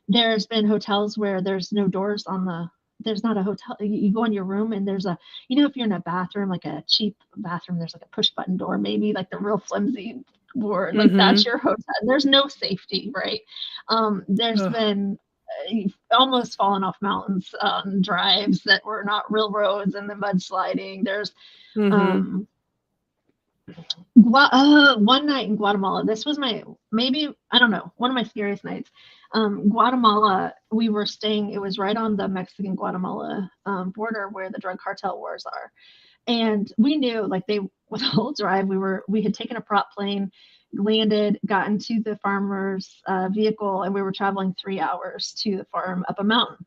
There's been hotels where there's no doors on the, there's not a hotel. You go in your room and there's a, if you're in a bathroom, like a cheap bathroom, there's like a push button door, maybe like the real flimsy door, like that's Mm-hmm. your hotel. There's no safety, right? There's Ugh. been almost fallen off mountains on drives that were not real roads, and the mudsliding. There's Mm-hmm. um, one night in Guatemala. This was maybe, I don't know, one of my scariest nights. Guatemala, we were staying. It was right on the Mexican Guatemala border where the drug cartel wars are, and we knew, like, with the whole drive, we had taken a prop plane, landed, got into the farmer's vehicle, and we were traveling 3 hours to the farm up a mountain.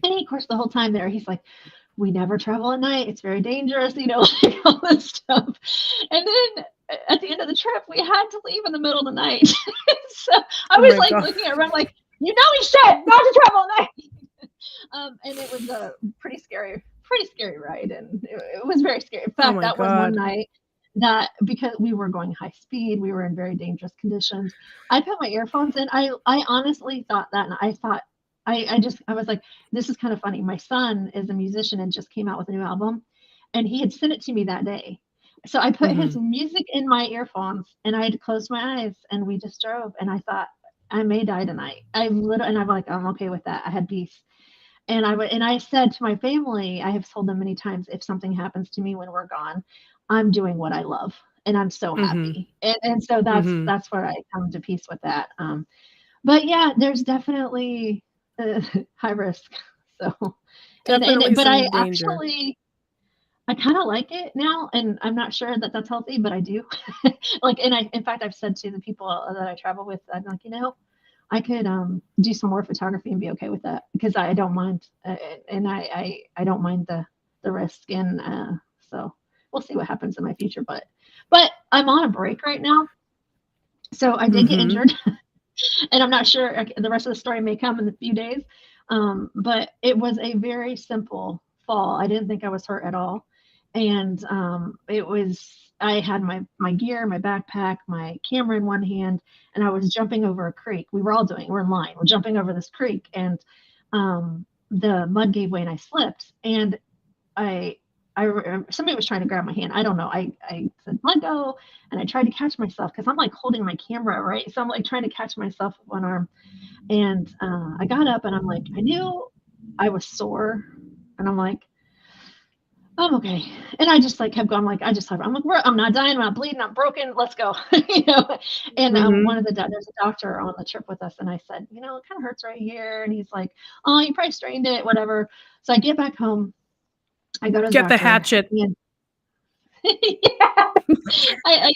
And he, of course, the whole time there, he's like, we never travel at night. It's very dangerous, like all this stuff. And then at the end of the trip, we had to leave in the middle of the night. So I Oh was my like god. looking around, like, he said not to travel at night. And it was a pretty scary ride, and it was very scary. In Oh fact, my that was one god. night that because we were going high speed, we were in very dangerous conditions. I put my earphones in. I honestly thought that, and I thought I was like, this is kind of funny. My son is a musician and just came out with a new album, and he had sent it to me that day. So I put his Mhm. music in my earphones, and I had to close my eyes, and we just drove. And I thought, I may die tonight. And I'm like, I'm okay with that. I had peace. And I said to my family, I have told them many times, if something happens to me when we're gone, I'm doing what I love, and I'm so Mhm. happy. And so Mhm. that's where I come to peace with that. But yeah, there's definitely high risk. So Definitely but I some danger. actually I kind of like it now, and I'm not sure that that's healthy, but I do. Like, and I, in fact, I've said to the people that I travel with, I'm like, I could do some more photography and be okay with that because I don't mind, and I don't mind the risk, and so we'll see what happens in my future. But I'm on a break right now, so I did get Mhm. injured, and I'm not sure the rest of the story may come in a few days. But it was a very simple fall. I didn't think I was hurt at all, and it was. I had my gear, my backpack, my camera in one hand, and I was jumping over a creek. We were all doing. We're in line. We're jumping over this creek, and the mud gave way, and I slipped, and I somebody was trying to grab my hand. I don't know. I said let go, and I tried to catch myself because I'm like holding my camera right, so I'm like trying to catch myself with one arm, and I got up and I'm like I knew I was sore, and I'm like I'm okay, and I just like kept going. Like I just I'm like I'm not dying, I'm not bleeding, I'm broken. Let's go, And one Mhm. of the there's a doctor on the trip with us, and I said it kind of hurts right here, and he's like oh you probably strained it, whatever. So I get back home. I go to the Get the doctor, hatchet. and yeah, I,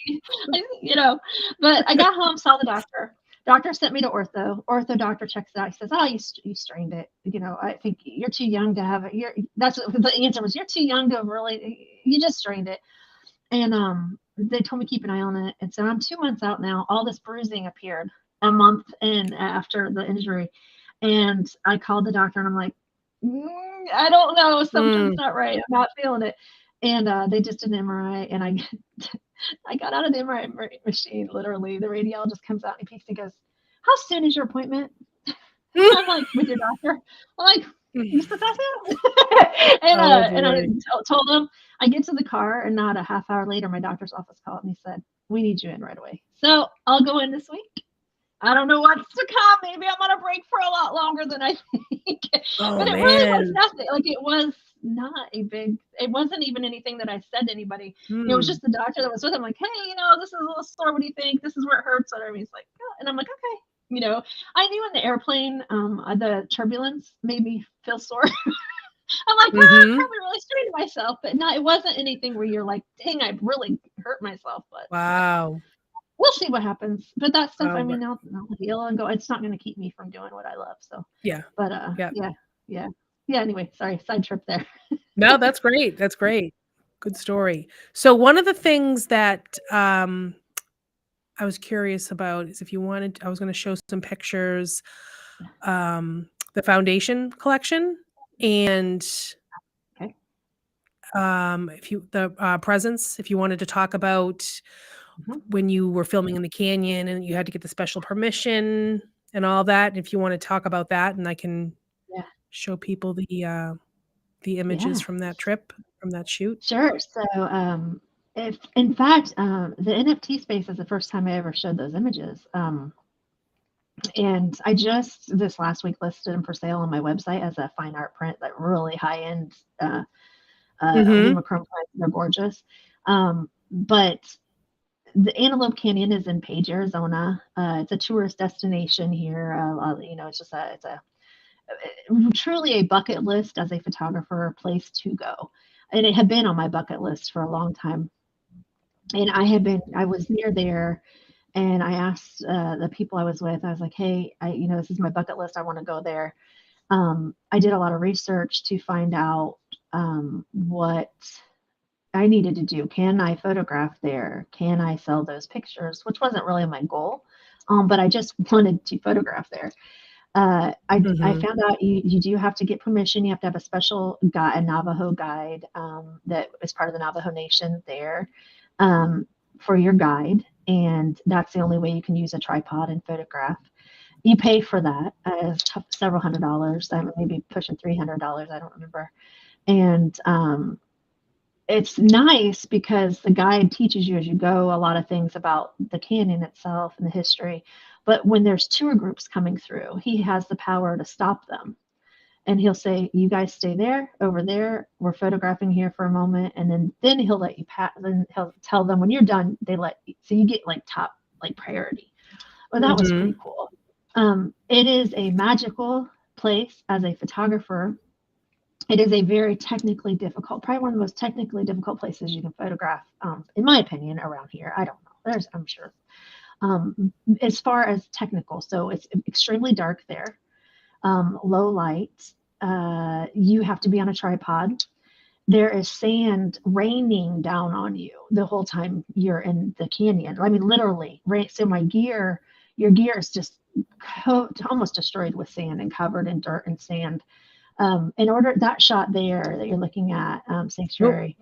but I got home, saw the doctor. Doctor sent me to ortho. Ortho doctor checks it out. He says, "Oh, you strained it. I think you're too young to have it. That's what the answer was. You're too young to really. You just strained it." And they told me keep an eye on it. And so I'm 2 months out now. All this bruising appeared a month in after the injury, and I called the doctor and I'm like, I don't know, something's Mm. not right. I'm not feeling it. And they just did an MRI, and I got out of the MRI machine. Literally, the radiologist comes out and he peeks and goes, "How soon is your appointment?" I'm like, "With your doctor." I'm like, "You said that's it?" Oh And I boy. told him. I get to the car, and not a half hour later, my doctor's office called and he said, "We need you in right away." So I'll go in this week. I don't know what's to come. Maybe I'm on a break for a lot longer than I think. Oh But it really was man. nothing. Like it was not a big. It wasn't even anything that I said to anybody. It was Hmm. just the doctor that was with him. Like, hey, this is a little sore. What do you think? This is where it hurts. And he's like, oh. And I'm like, okay. I knew in the airplane, the turbulence made me feel sore. I'm like, I Mhm. probably really strained myself, but no, it wasn't anything where you're like, dang, I really hurt myself. But Wow. we'll see what happens. But that stuff, I Right. mean, I'll heal and go. It's not going to keep me from doing what I love. So, Yeah. but Yeah. yeah, yeah, yeah. Anyway, sorry, side trip there. No, that's great. That's great. Good story. So one of the things that I was curious about is if you wanted I was gonna show some pictures, the foundation collection and, Okay. if you the, presents, if you wanted to talk about Mhm. when you were filming in the canyon and you had to get the special permission and all that, if you wanna talk about that, and I can Yeah, show people the images yeah, from that trip, from that shoot. sure. So, if in fact, the NFT space is the first time I ever showed those images. And I just this last week listed them for sale on my website as a fine art print, like really high end Mhm. hemochrome prints. They're gorgeous. But the Antelope Canyon is in Page, Arizona. It's a tourist destination here. It's a truly a bucket list as a photographer place to go, and it had been on my bucket list for a long time. And I was near there, and I asked the people I was with. I was like, "Hey, this is my bucket list. I want to go there." I did a lot of research to find out what I needed to do. Can I photograph there? Can I sell those pictures? Which wasn't really my goal, but I just wanted to photograph there. I Mhm. found out you do have to get permission. You have to have a special guide, a Navajo guide that is part of the Navajo Nation there um, for your guide, and that's the only way you can use a tripod and photograph. You pay for that, several $100s, maybe pushing $300. I don't remember. And it's nice because the guide teaches you as you go a lot of things about the canyon itself and the history. But when there's tour groups coming through, he has the power to stop them. And he'll say, "You guys stay there, over there. We're photographing here for a moment," and then he'll let you pass. Then he'll tell them when you're done. They let you, so you get like top like priority. Well, that was pretty Mhm. cool. It is a magical place as a photographer. It is a very technically difficult, probably one of the most technically difficult places you can photograph, in my opinion, around here. I don't know. I'm sure. Um, as far as technical, so it's extremely dark there, low light. You have to be on a tripod. There is sand raining down on you the whole time you're in the canyon. I mean, literally, right? So your gear is just almost destroyed with sand and covered in dirt and sand. In order that shot there that you're looking at, Oh, sanctuary,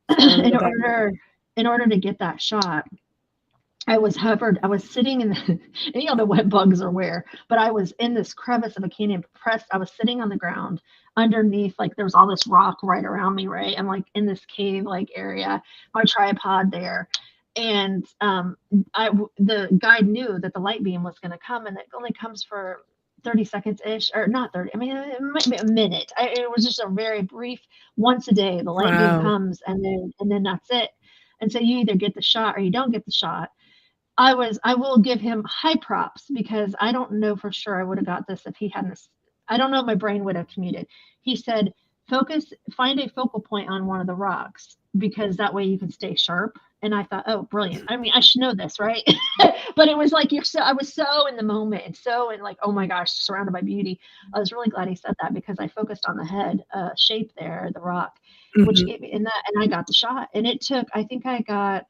sorry, let me in go back. order to get that shot, I was sitting in the, and you don't know what bugs are where, but I was in this crevice of a canyon pressed. I was sitting on the ground underneath, like there was all this rock right around me, right? I'm like in this cave like area, my tripod there. And the guide knew that the light beam was going to come and it only comes for 30 seconds ish, or not 30. I mean, it might be a minute. It was just a very brief, once a day, the light beam Wow. comes and then that's it. And so you either get the shot or you don't get the shot. I will give him high props because I don't know for sure I would have got this if he hadn't. I don't know if my brain would have commuted. He said, find a focal point on one of the rocks because that way you can stay sharp. And I thought, oh, brilliant. I mean, I should know this, right? But it was like, I was so in the moment and so in like, oh my gosh, surrounded by beauty. I was really glad he said that because I focused on the head shape there, the rock, which Mhm. gave me in that, and I got the shot. And it took, I think I got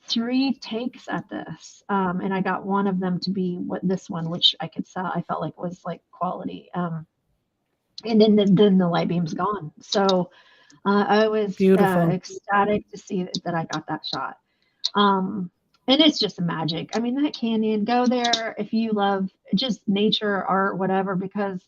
3 takes at this, and I got one of them to be what this one, which I could sell. I felt like was like quality. And then the light beam's gone. So I was Beautiful. ecstatic to see that I got that shot. Um, and it's just magic. I mean, that canyon, go there if you love just nature, art, whatever, because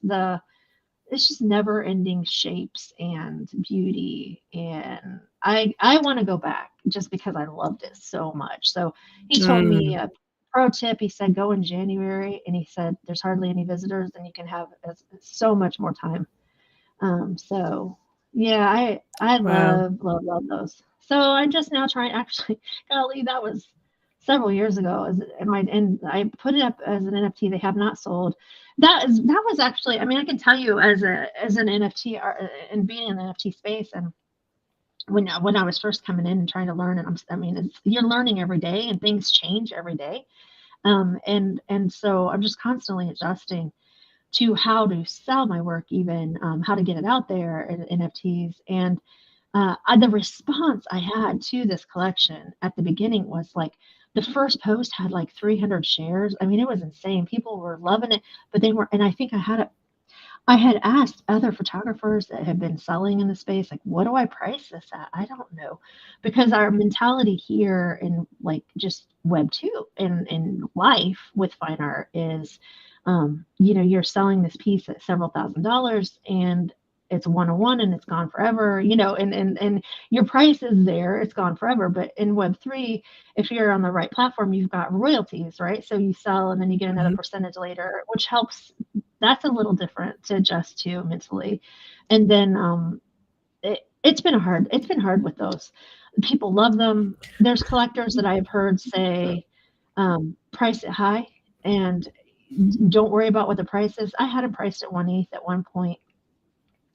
it's just never ending shapes and beauty. And I want to go back just because I loved it so much. So he told me Mm. a pro tip. He said go in January, and he said there's hardly any visitors and you can have so much more time. So yeah, I Wow. love those. So I'm just now trying, actually, golly, that was several years ago. And I put it up as an NFT. They have not sold. That was actually, I mean, I can tell you as an NFT and being in the NFT space, and when I was first coming in and trying to learn, and I mean, you're learning every day and things change every day. And so I'm just constantly adjusting to how to sell my work, even how to get it out there in NFTs. And the response I had to this collection at the beginning was like the first post had like 300 shares. I mean, it was insane. People were loving it, but they were, and I think I had asked other photographers that had been selling in the space, like, what do I price this at? I don't know. Because our mentality here in like just web two and in life with fine art is, you're selling this piece at several $1,000s and it's 101 and it's gone forever, and your price is there, it's gone forever. But in web three, if you're on the right platform, you've got royalties, right? So you sell and then you get another Mhm. percentage later, which helps. That's a little different to adjust to mentally. And then it's been hard with those. People love them. There's collectors that I've heard say, price it high and don't worry about what the price is. I had it priced at 1/8 at one point.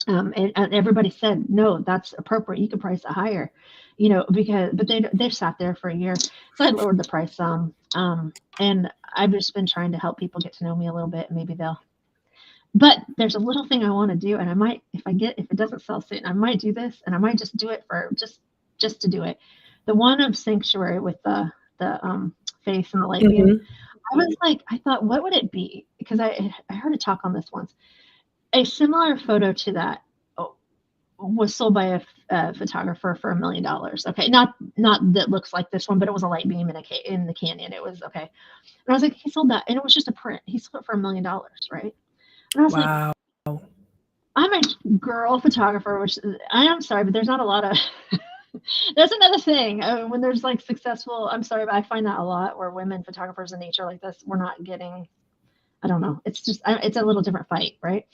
And everybody said, no, that's appropriate. You can price it higher, because, but they sat there for a year. So I lowered the price some. And I've just been trying to help people get to know me a little bit. And maybe they'll But there's a little thing I want to do, and I might, if it doesn't sell soon, I might do this, and I might just do it for just to do it. The one of Sanctuary with the face and the light beam. Mhm. I was like, I thought, what would it be? Because I heard a talk on this once. A similar photo to that was sold by a photographer for $1 million. Okay, not that looks like this one, but it was a light beam in the canyon. It was okay. And I was like, he sold that, and it was just a print. He sold it for $1 million, right? And I was like, Wow. I'm a girl photographer, which I am sorry, but there's not a lot of. That's another thing when there's like successful. I'm sorry, but I find that a lot where women photographers in nature like this, we're not getting. I don't know. It's just it's a little different fight, right?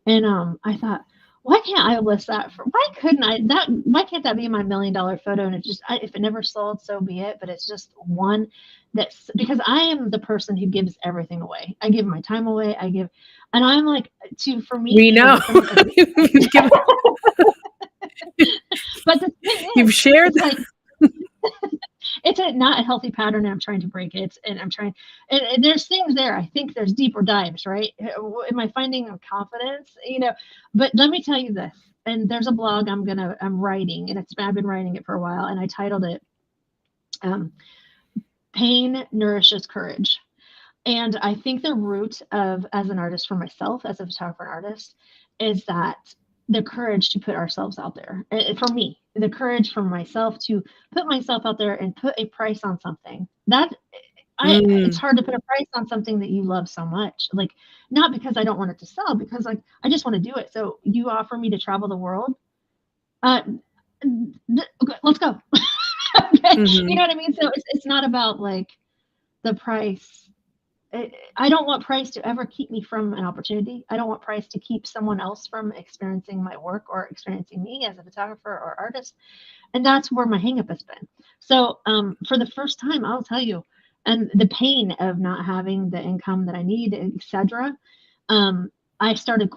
And I thought, why can't I list that for? Why couldn't I? Why can't that be my $1 million photo? And it just if it never sold, so be it. But it's just one that's because I am the person who gives everything away. I give my time away. And I'm like to for We me know. when someone says, You've given but the thing you've is, shared it's like it's not a healthy pattern, and I'm trying to break it. And I'm trying, and there's things there. I think there's deeper dives, right? Am I finding confidence? But let me tell you this. And there's a blog I'm writing, and I've been writing it for a while, and I titled it um, "Pain Nourishes Courage." And I think the root of, as an artist for myself, as a photographer and artist, is that the courage to put ourselves out there. For me, the courage for myself to put myself out there and put a price on something. It's Mm. hard to put a price on something that you love so much. Like, not because I don't want it to sell, because like I just want to do it. So you offer me to travel the world. Uh, okay, let's go. Okay, you Mhm. know what I mean? So it's not about like the price. I don't want price to ever keep me from an opportunity. I don't want price to keep someone else from experiencing my work or experiencing me as a photographer or artist. And that's where my hangup has been. So for the first time, I'll tell you, and the pain of not having the income that I need, etc. Um, I started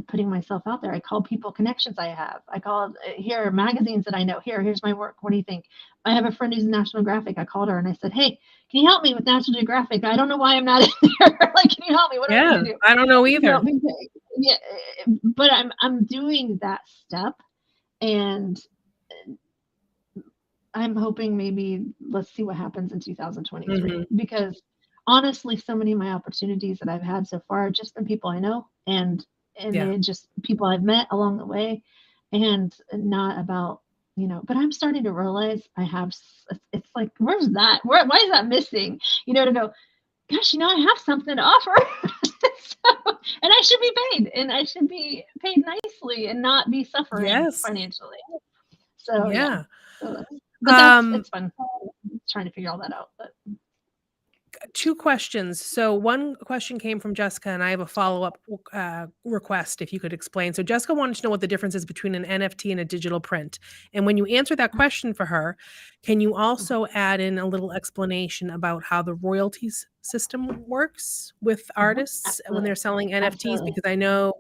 putting myself out there. I called people connections I have. I called here are magazines that I know. Here's my work. What do you think? I have a friend who's in National Geographic. I called her and I said, hey, can you help me with National Geographic? I don't know why I'm not in there. Like, can you help me? What do I need Yeah, to do? I don't know either. Because, yeah, but I'm doing that step, and I'm hoping maybe let's see what happens in 2023 Mhm. because honestly, so many of my opportunities that I've had so far have just been people I know and Yeah. they just people I've met along the way and not about but I'm starting to realize it's like where's that why is that missing to go gosh I have something to offer and I should be paid and I should be paid nicely and not be suffering Yes. financially so yeah Yeah. so but that's Um, it's fun trying to figure all that out. But 2 questions. So one question came from Jessica, and I have a follow-up request if you could explain. So Jessica wanted to know what the difference is between an NFT and a digital print. And when you answer that question for her, can you also add in a little explanation about how the royalties system works with artists when absolutely, they're selling NFTs? absolutely. Because I know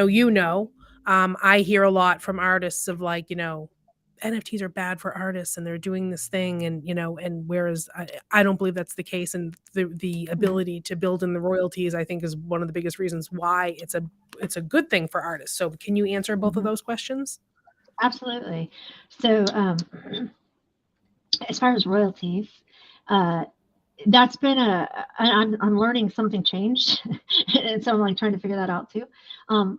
you know, I hear a lot from artists of like, NFTs are bad for artists and they're doing this thing and and whereas I don't believe that's the case and the Mhm, ability to build in the royalties I think is one of the biggest reasons why it's a good thing for artists. So can you answer both of mhm, those questions? absolutely. So, as far as royalties, uh, that's been I'm learning something changed, and so I'm like trying to figure that out too.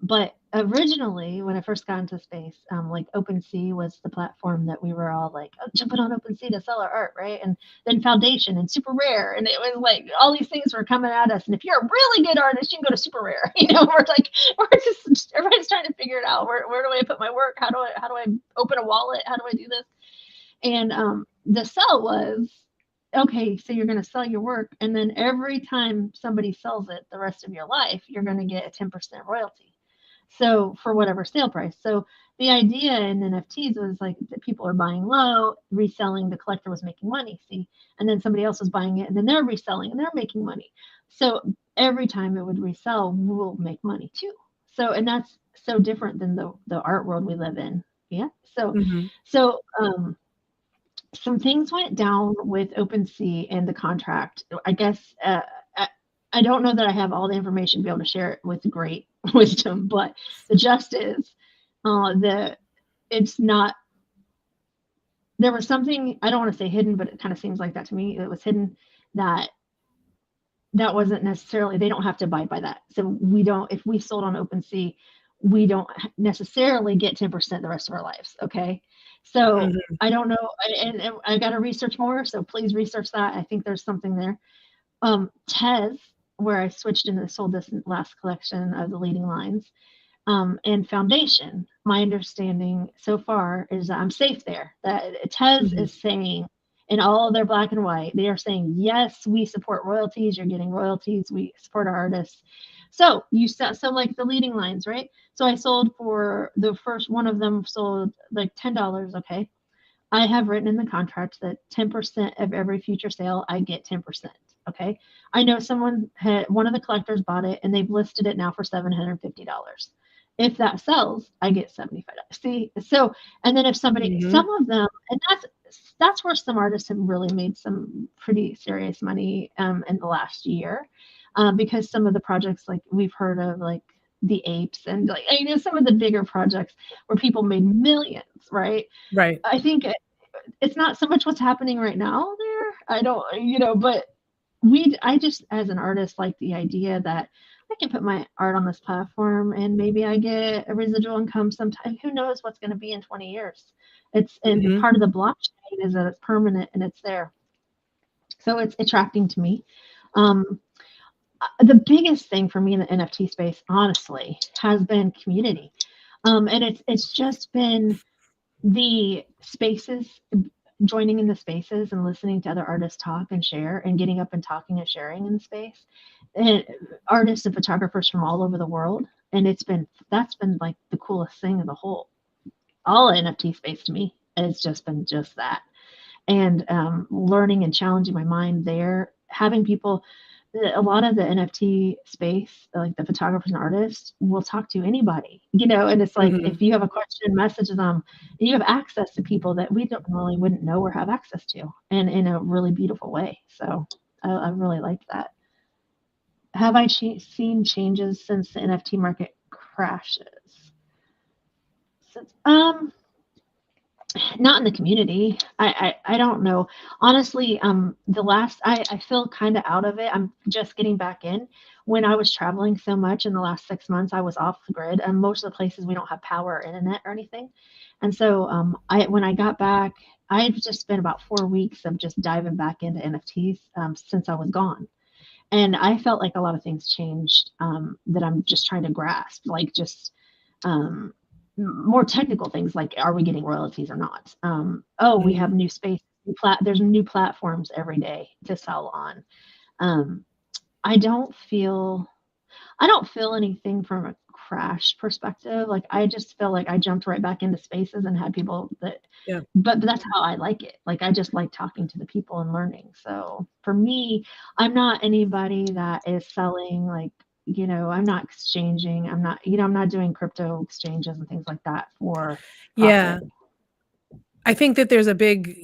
But originally, when I first got into space, like OpenSea was the platform that we were all like oh, jumping on OpenSea to sell our art, right? And then Foundation and Super Rare, and it was like all these things were coming at us. And if you're a really good artist, you can go to Super Rare. We're just everybody's trying to figure it out. Where do I put my work? How do I open a wallet? How do I do this? And the sell was okay, so you're going to sell your work, and then every time somebody sells it the rest of your life, you're going to get a 10% royalty. So for whatever sale price. So the idea in NFTs was like that people are buying low, reselling, the collector was making money, see, and then somebody else was buying it, and then they're reselling and they're making money. So every time it would resell, we'll make money too. So and that's so different than the art world we live in. Yeah. So Mhm. so some things went down with OpenSea and the contract. I guess I don't know that I have all the information to be able to share it with great wisdom, but the gist is, the it's not there was something, I don't want to say hidden, but it kind of seems like that to me. It was hidden that that wasn't necessarily, they don't have to abide by that. So we don't, if we sold on OpenSea, we don't necessarily get 10% the rest of our lives. Okay. So Mhm. I don't know. And I got to research more. So please research that. I think there's something there. Tez, where I switched and sold this last collection of the leading lines, and foundation, my understanding so far is that I'm safe there. That Tez Mhm. is saying in all of their black and white, they are saying, yes, we support royalties. You're getting royalties. We support our artists. So you set, so like the leading lines, right? So I sold for the first one of them sold like $10. Okay. I have written in the contract that 10% of every future sale, I get 10%. Okay. I know someone had, one of the collectors bought it and they've listed it now for $750. If that sells, I get $75. See, so, and then if somebody, Mhm. some of them, and that's where some artists have really made some pretty serious money in the last year, because some of the projects like we've heard of, like the apes and like, you know, some of the bigger projects where people made millions, right? Right. I think it's not so much what's happening right now there. I don't, you know, but I just, as an artist, like the idea that I can put my art on this platform and maybe I get a residual income sometime. Who knows what's going to be in 20 years? It's, and Mhm. part of the blockchain is that it's permanent and it's there. So it's attracting to me. Um, the biggest thing for me in the NFT space, honestly, has been community. And it's just been the spaces, joining in the spaces and listening to other artists talk and share and getting up and talking and sharing in the space, and artists and photographers from all over the world. And that's been like the coolest thing of the whole, all NFT space to me. It's just been just that. And learning and challenging my mind there, having people, a lot of the NFT space, like the photographers and artists, will talk to anybody, you know. And it's like Mhm. if you have a question, message them. You have access to people that we don't really wouldn't know or have access to, and in a really beautiful way. So I really like that. Have I seen changes since the NFT market crashes? Since, not in the community. I don't know. Honestly, the last, I feel kind of out of it. I'm just getting back in. When I was traveling so much in the last 6 months, I was off the grid, and most of the places we don't have power or internet or anything. And so, I when I got back, I've just spent about 4 weeks of just diving back into NFTs, since I was gone. And I felt like a lot of things changed, that I'm just trying to grasp, like just, um, more technical things like, are we getting royalties or not? Oh, we have Mhm. new space. There's new platforms every day to sell on. Um, I don't feel I don't feel anything from a crash perspective. Like I just feel like I jumped right back into spaces and had people that, Yeah. but that's how I like it. Like I just like talking to the people and learning. So for me, I'm not anybody that is selling like, you know, I'm not exchanging. I'm not, you know, I'm not doing crypto exchanges and things like that for Yeah. profit. I think that there's a big,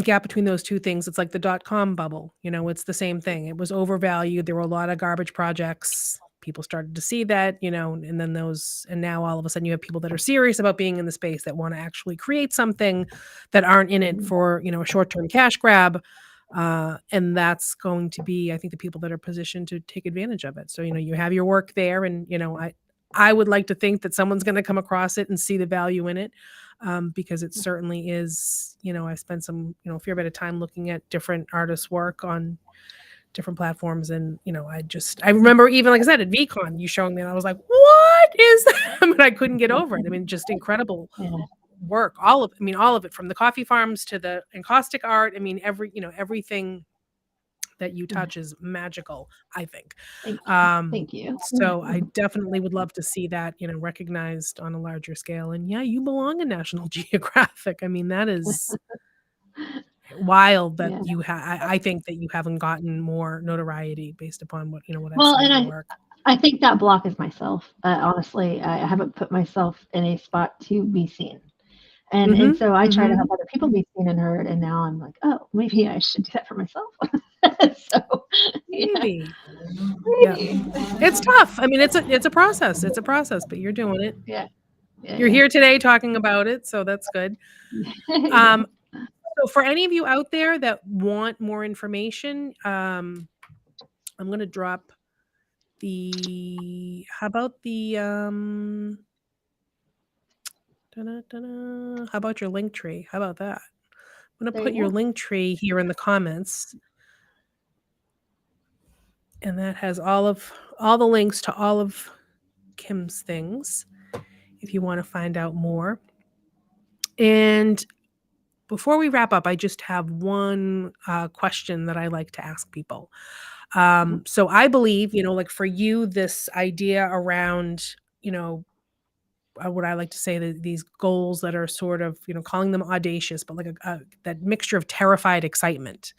gap between those 2 things. It's like the dot-com bubble, it's the same thing. It was overvalued, there were a lot of garbage projects. People started to see that, and then and now all of a sudden you have people that are serious about being in the space that wanna actually create something that aren't in it Mhm. for, a short-term cash grab, and that's going to be, I think, the people that are positioned to take advantage of it. So, you have your work there and, I would like to think that someone's gonna come across it and see the value in it, because it certainly is, I've spent some, a fair bit of time looking at different artists' work on different platforms. And, I remember even, like I said, at VCon, you showing me, and I was like, what is that? But I couldn't get over it. I mean, just incredible Yeah. work. All of it from the coffee farms to the encaustic art. I mean, everything that you Yeah. touch is magical, I think. Thank you. Um, Thank you. so I definitely would love to see that, recognized on a larger scale. And yeah, you belong in National Geographic. I mean, that is wild that Yeah. I think that you haven't gotten more notoriety based upon what I've Well, seen of and your work. I think that block is myself. Honestly, I haven't put myself in a spot to be seen. And Mhm, so I try to mhm. help other people be seen and heard, and now I'm like, "Oh, maybe I should do that for myself." So, yeah, Maybe. Yeah. maybe. It's tough. I mean, it's a process. It's a process, but you're doing it. Yeah, yeah, You're yeah. here today talking about it, so that's good. Yeah. Um, so for any of you out there that want more information, I'm gonna drop the how about the, how about your link tree? How about that? I'm gonna There you put your go. link tree here in the comments, and that has all the links to all of Kim's things if you wanna find out more. And before we wrap up, I just have one, question that I like to ask people. Mhm, So I believe, like for you, this idea around, what I like to say that these goals that are sort of, calling them audacious, but like that mixture of terrified excitement.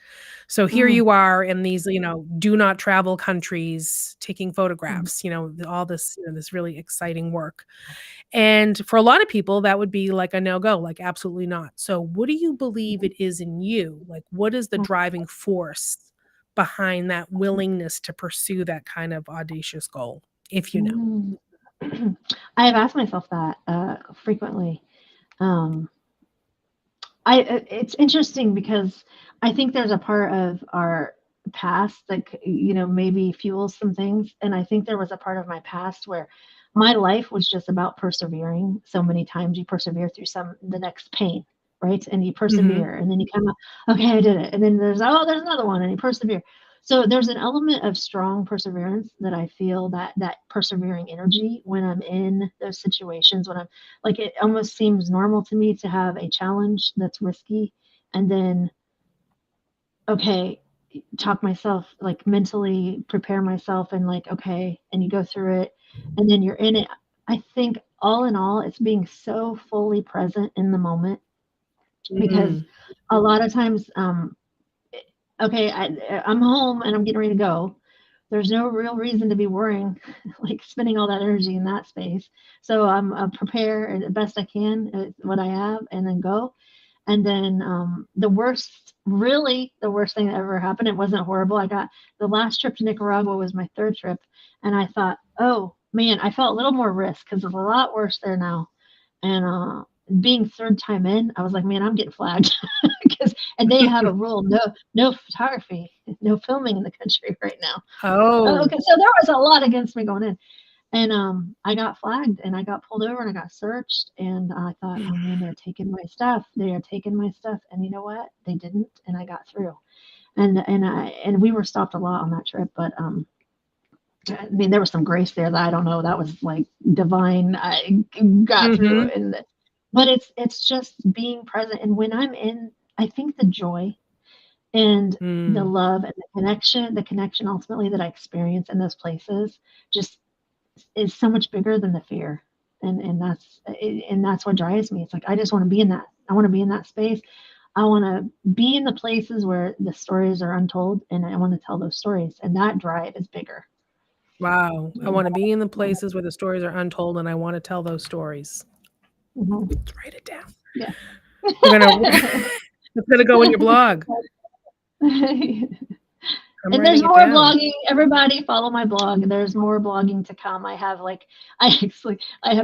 So here mm, you are in these, do not travel countries, taking mhm, photographs, all this, this really exciting work. And for a lot of people, that would be like a no-go, like, absolutely not. So what do you believe mhm, it is in you? Like, what is the driving force behind that willingness to pursue that kind of audacious goal, if you know? mm. I have asked myself that, frequently. Um, it's interesting because I think there's a part of our past that maybe fuels some things, and I think there was a part of my past where my life was just about persevering. So many times you persevere through the next pain, right? And you Mhm. persevere, and then you come up, okay, I did it, and then there's another one, and you persevere. So there's an element of strong perseverance that I feel, that persevering energy when I'm in those situations, when I'm like, it almost seems normal to me to have a challenge that's risky, and then, okay, talk myself, like, mentally prepare myself, and like, okay, and you go through it, and then you're in it. I think all in all, it's being so fully present in the moment, because Mm. a lot of times, okay, I'm home and I'm getting ready to go. There's no real reason to be worrying, like spending all that energy in that space. So I'm prepare the best I can what I have, and then go. And then really the worst thing that ever happened. It wasn't horrible. I got the last trip to Nicaragua was my third trip, and I thought, oh man, I felt a little more risk because it's a lot worse there now. And being third time in, I was like, man, I'm getting flagged because and they have a rule, no photography, no filming in the country right now. Oh, Oh. okay, so there was a lot against me going in. And I got flagged and I got pulled over and I got searched. And I thought, oh man, they're taking my stuff. They are taking my stuff. And you know what? They didn't, and I got through. And we were stopped a lot on that trip, but I mean, there was some grace there that I don't know. That was like divine. I got through, Mhm. and but it's just being present. And when I'm in, I think the joy and the Mm. love and the connection ultimately that I experience in those places just is so much bigger than the fear. And that's what drives me. It's like I just want to be in that. I want to be in that space. I want to be in the places where the stories are untold, and I want to tell those stories. And that drive is bigger. Wow. I And wanna be in the places where the stories are untold, and I wanna tell those stories. mhm, Let's write it down. yeah. We're gonna it's gonna go in your blog. I'm And there's writing it more down. blogging. Everybody follow my blog. There's more blogging to come. I have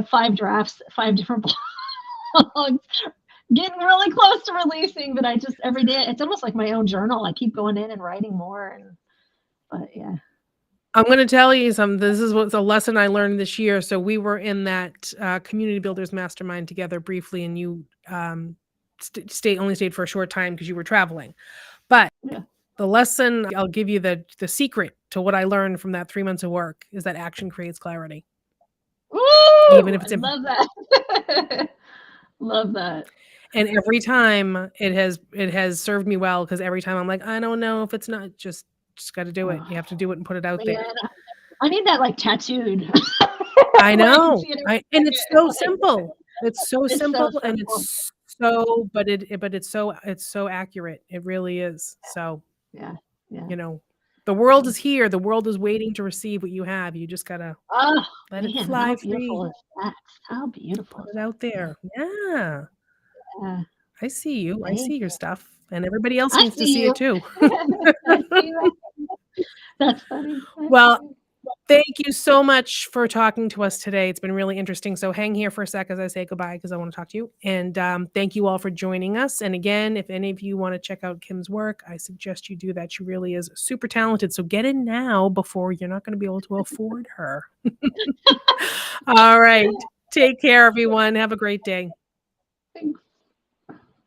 5 drafts, 5 different blogs, getting really close to releasing. But I just every day, it's almost like my own journal. I keep going in and writing more. And but yeah, I'm gonna tell you this is what's a lesson I learned this year. So we were in that, community builders mastermind together briefly, and you, only stayed for a short time because you were traveling. But yeah. the lesson I'll give you, the secret to what I learned from that 3 months of work is that action creates clarity, even Woo! if I it's imp love that. Love that. and every time it has served me well because every time I'm like, "I don't know if it's not," just gotta do it. You have to Oh do it and put it out there. man, I need that like tattooed I where I can know, see it every I and it's so second. Like, simple. It's so it's so simple and simple. it's so but it's so accurate. It really is. So, Yeah, yeah. you know, the world is here. The world is waiting to receive what you have. You just gotta Oh, let it man, how fly beautiful free. is that? How beautiful Put is it that? out Yeah. there. Yeah. Yeah. I see you. I Thank see your you. stuff, and everybody else I needs to see see it you. too. I see you. That's funny. That's Well, funny. thank you so much for talking to us today. It's been really interesting. So hang here for a sec as I say goodbye because I want to talk to you. And thank you all for joining us. And again, if any of you want to check out Kim's work, I suggest you do that. She really is super talented. So get in now before you're not going to be able to afford her. All right. Take care, everyone. Have a great day.